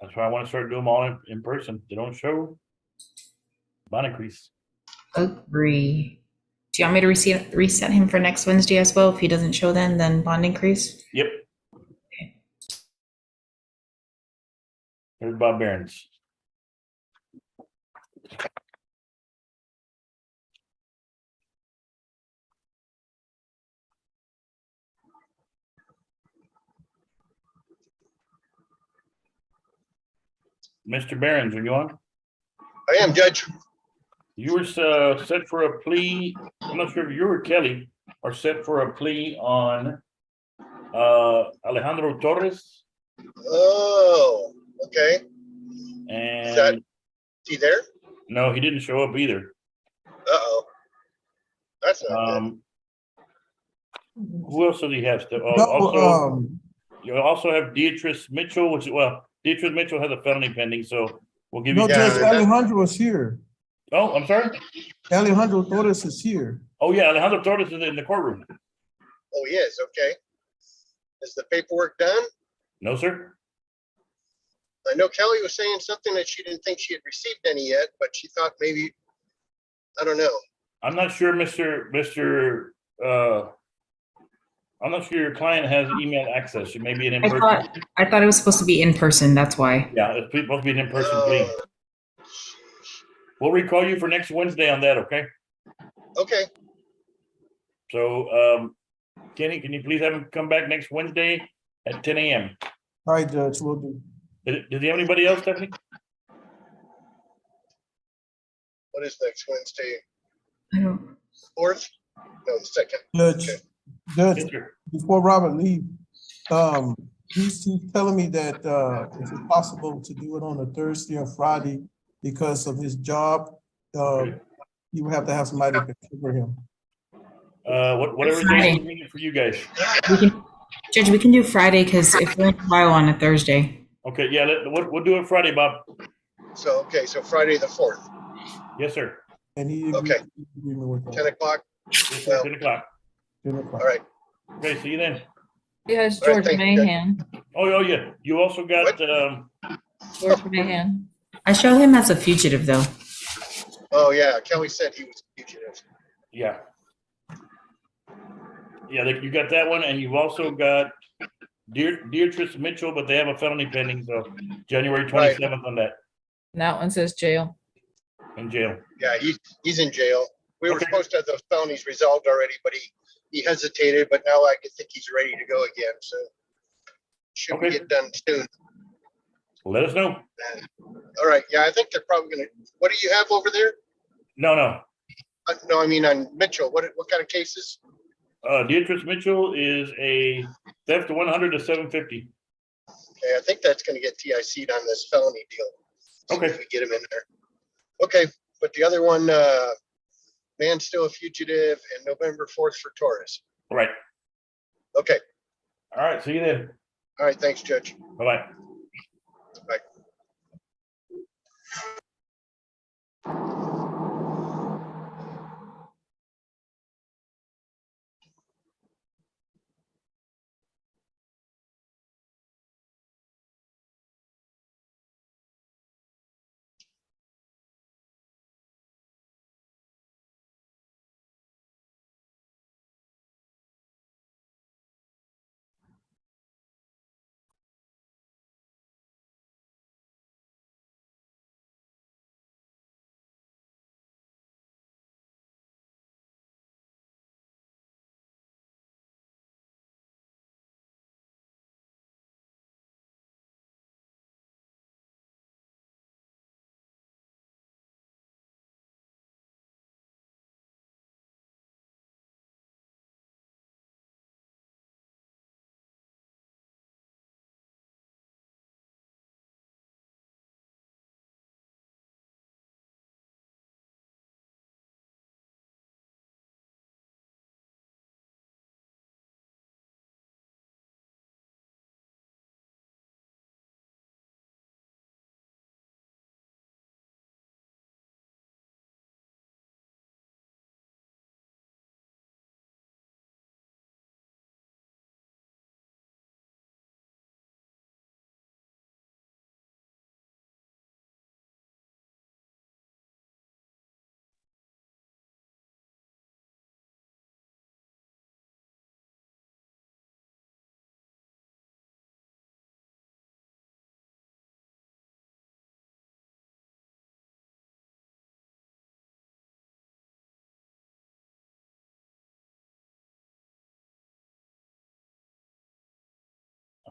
That's why I want to start doing them all in person. They don't show. Bond increase. Agree. Do you want me to reset him for next Wednesday as well? If he doesn't show then bond increase? Yep. There's Bob Behrens. Mr. Behrens, are you on? I am, Judge. You were set for a plea. I'm not sure if you or Kelly are set for a plea on Alejandro Torres. Oh, okay. And Is he there? no, he didn't show up either. Uh-oh. That's not good. Who else does he have? You also have Beatrice Mitchell, Beatrice Mitchell has a felony pending, so we'll give you. No, Judge Alejandro was here. Oh, I'm sorry? Alejandro Torres is here. Oh, yeah, Alejandro Torres is in the courtroom. Oh, he is, okay. Is the paperwork done? No, sir. I know Kelly was saying something that she didn't think she had received any yet, but she thought maybe, I don't know. I'm not sure, I'm not sure your client has email access. It may be an in-person. I thought it was supposed to be in person, that's why. Yeah, it's supposed to be an in-person plea. We'll recall you for next Wednesday on that, okay? Okay. So, Kenny, can you please have him come back next Wednesday at 10 a.m.? All right, Judge, we'll do. Does he have anybody else, Stephanie? What is next Wednesday? I don't. 4th? No, the 2nd. Judge, Okay. Judge, before Robert leave, he's telling me that if it's possible to do it on a Thursday or Friday because of his job, you would have to have somebody to cover him. Whatever day is convenient for you guys. Judge, we can do Friday because if we're in Ohio on a Thursday. Okay, yeah, we'll do it Friday, Bob. So Friday the 4th. Yes, sir. And he okay. 10 o'clock? Yes, sir, 10 o'clock. 10 o'clock. All right. Okay, see you then. He has George Mahan. Oh, yeah. You also got George Mahan. I show him as a fugitive though. Oh, yeah. Kelly said he was a fugitive. Yeah. Yeah, you got that one, and you've also got Beatrice Mitchell, but they have a felony pending, so January 27th on that. And that one says jail. In jail. Yeah, he's in jail. We were supposed to have those felonies resolved already, but he hesitated, but now I think he's ready to go again, so should we get done soon. Let us know. All right, yeah, I think they're probably gonna, what do you have over there? No. No, I mean on Mitchell, what kind of cases? Beatrice Mitchell is a theft of 100 to 750. Okay, I think that's gonna get TIC'd on this felony deal. See Okay. if we get him in there. Okay, but the other one, man still a fugitive, and November 4th for Taurus. Right. Okay. All right. See you then. All right. Thanks, Judge. Bye-bye. Bye.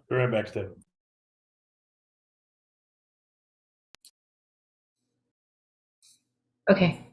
Be right back, Steph. Okay.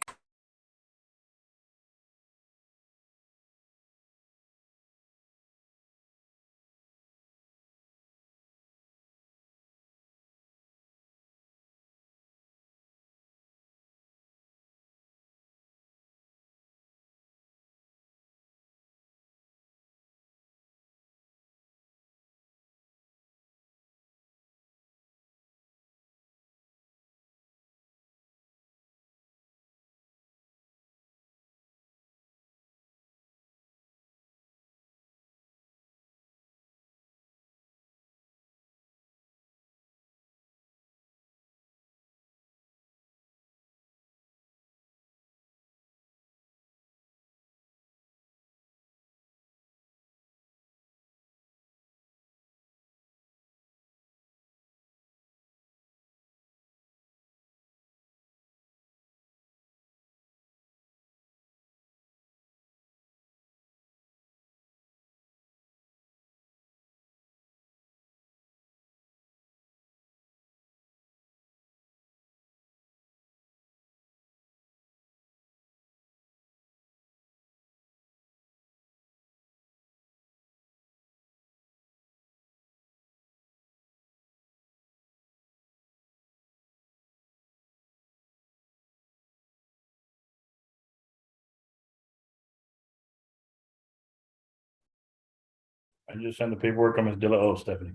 I just sent the paperwork on Ms. Dilla. Oh, Stephanie.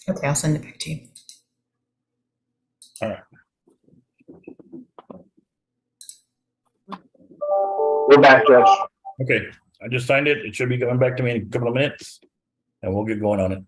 Okay, I'll send it back to you. All right. We're back, Judge. Okay. I just signed it. It should be coming back to me in a couple of minutes, and we'll get going on it.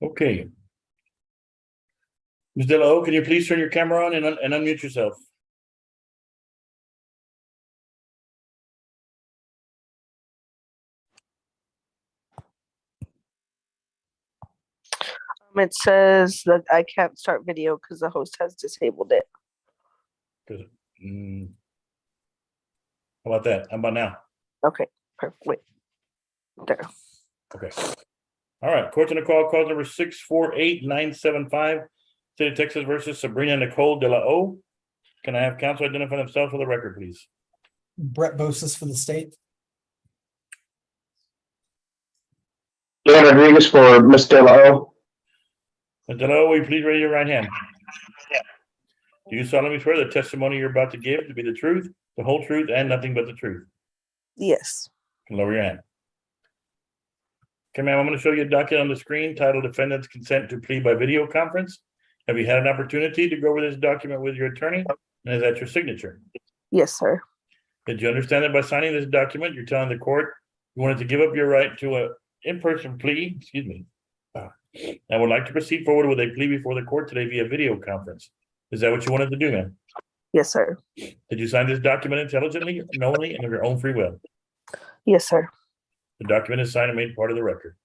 Okay. Ms. De La O, can you please turn your camera on and unmute yourself? It says that I can't start video because the host has disabled it. How about that? How about now? Okay, perfect. Wait. There. Okay. All right. Court to the call number 648-975, State of Texas versus Sabrina Nicole De La O. Can I have counsel identify themselves for the record, please? Brett Bosis for the state. Dan Rodriguez for Ms. De La O. Ms. De La O, will you please raise your right hand? Do you solemnly swear the testimony you're about to give to be the truth, the whole truth, and nothing but the truth? Yes. Lower your hand. Okay, ma'am, I'm going to show you a document on the screen titled Defendant's Consent to Plea by Video Conference. Have you had an opportunity to go over this document with your attorney? And is that your signature? Yes, sir. Did you understand that by signing this document, you're telling the court you wanted to give up your right to a in-person plea, and would like to proceed forward with a plea before the court today via video conference? Is that what you wanted to do, ma'am? Yes, sir. Did you sign this document intelligently, knowingly, and of your own free will? Yes, sir. The document is signed and made part of the record.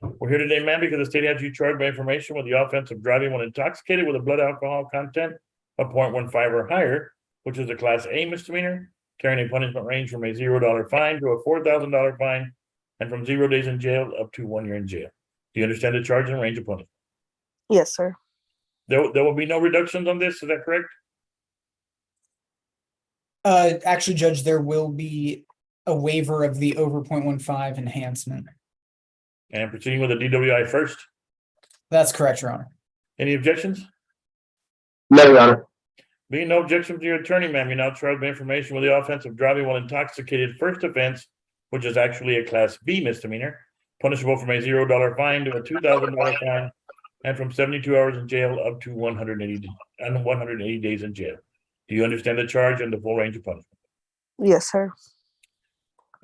We're here today, ma'am, because the state has you charged by information with the offense of driving when intoxicated with a blood alcohol content of 0.15 or higher, which is a Class A misdemeanor, carrying a punishment range from a $0 fine to a $4,000 fine, and from 0 days in jail up to 1 year in jail. Do you understand the charge and range of punishment? Yes, sir. There will be no reductions on this, is that correct? Actually, Judge, there will be a waiver of the over 0.15 enhancement. And proceeding with the DWI first. That's correct, Your Honor. Any objections? No, Your Honor. Being no objection to your attorney, ma'am, you're now charged with information with the offense of driving while intoxicated first offense, which is actually a Class B misdemeanor, punishable from a $0 fine to a $2,000 fine, and from 72 hours in jail up to 180 days in jail. Do you understand the charge and the full range of punishment? Yes, sir.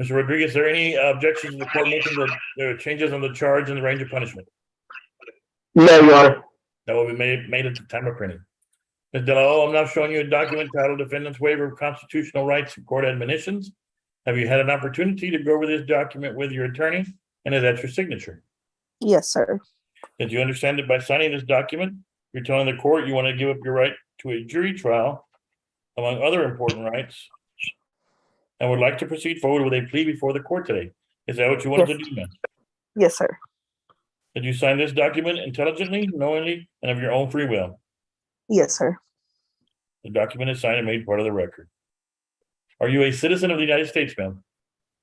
Mr. Rodriguez, is there any objections to the court making the changes on the charge and the range of punishment? No, Your Honor. That will be made at the time of printing. Ms. De La O, I'm now showing you a document titled Defendant's Waiver of Constitutional Rights and Court Admonitions. Have you had an opportunity to go over this document with your attorney? And is that your signature? Yes, sir. Did you understand that by signing this document, you're telling the court you want to give up your right to a jury trial, among other important rights, and would like to proceed forward with a plea before the court today? Is that what you wanted to do, ma'am? Yes, sir. Did you sign this document intelligently, knowingly, and of your own free will? Yes, sir. The document is signed and made part of the record. Are you a citizen of the United States, ma'am?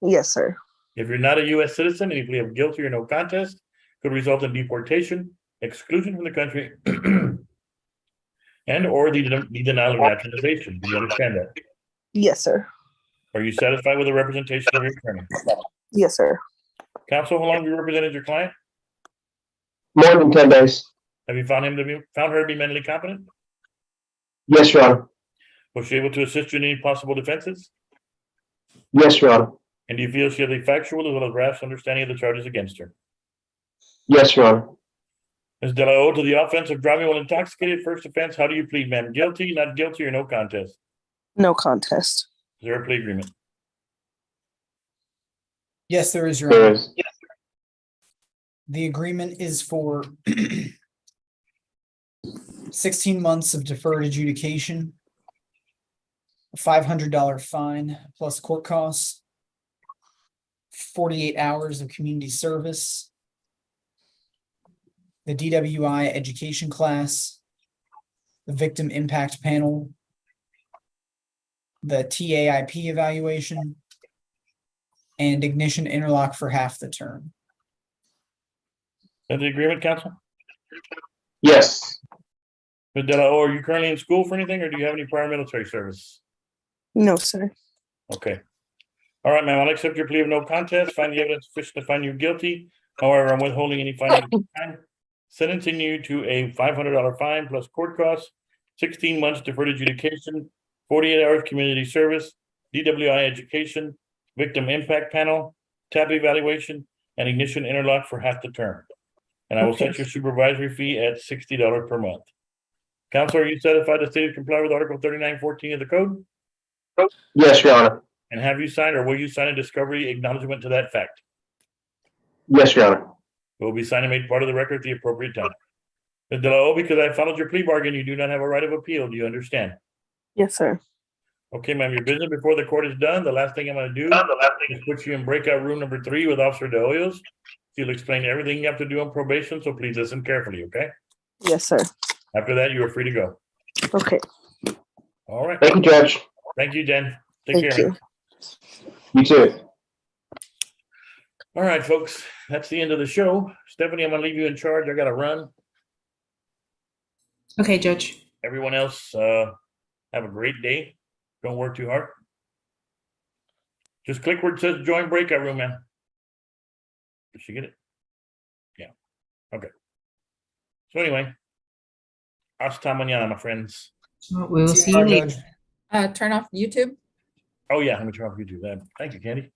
Yes, sir. If you're not a U.S. citizen, any plea of guilty or no contest could result in deportation, exclusion from the country, and or the denial of naturalization. Do you understand that? Yes, sir. Are you satisfied with the representation of your attorney? Yes, sir. Counsel, how long have you represented your client? More than 10 days. Have you found her to be mentally competent? Yes, Your Honor. Was she able to assist you in any possible defenses? Yes, Your Honor. And do you feel she has a factual as well as rash understanding of the charges against her? Yes, Your Honor. Ms. De La O, to the offense of driving while intoxicated, first offense, how do you plead, ma'am? Guilty, not guilty, or no contest? No contest. Is there a plea agreement? Yes, there is, Your There Honor. is. The agreement is for 16 months of deferred adjudication, a $500 fine plus court costs, 48 hours of community service, the DWI education class, the victim impact panel, the TAIP evaluation, and ignition interlock for half the term. Is that the agreement, counsel? Yes. Ms. De La O, are you currently in school for anything, or do you have any prior military service? No, sir. Okay. All right, ma'am, I'll accept your plea of no contest, find the evidence sufficient to find you guilty. However, I'm withholding any finding at this time, sentencing you to a $500 fine plus court costs, 16 months deferred adjudication, 48 hours community service, DWI education, victim impact panel, TAP evaluation, and ignition interlock for half the term. And I will Okay. set your supervisory fee at $60 per month. Counselor, are you satisfied the state to comply with Article 3914 of the code? Yes, Your Honor. And have you signed or will you sign a discovery acknowledgement to that fact? Yes, Your Honor. It will be signed and made part of the record at the appropriate time. Ms. De La O, because I followed your plea bargain, you do not have a right of appeal. Do you understand? Yes, sir. Okay, ma'am, your business before the court is done. The last thing I'm gonna do is put you in breakout room number 3 with Officer De Hoyos. She'll explain everything you have to do on probation, so please listen carefully, okay? Yes, sir. After that, you are free to go. Okay. All right. Thank you, Judge. Thank you, Jen. Take Thank care, you. man. You too. All right, folks, that's the end of the show. Stephanie, I'm gonna leave you in charge. I gotta run. Okay, Judge. Everyone else, have a great day. Don't work too hard. Just click where it says join breakout room, man. Did she get it? Yeah. Okay. So anyway, hasta mañana, my friends. We will see you later. Turn off YouTube. Oh yeah, let me turn off YouTube. Thank you, Candy.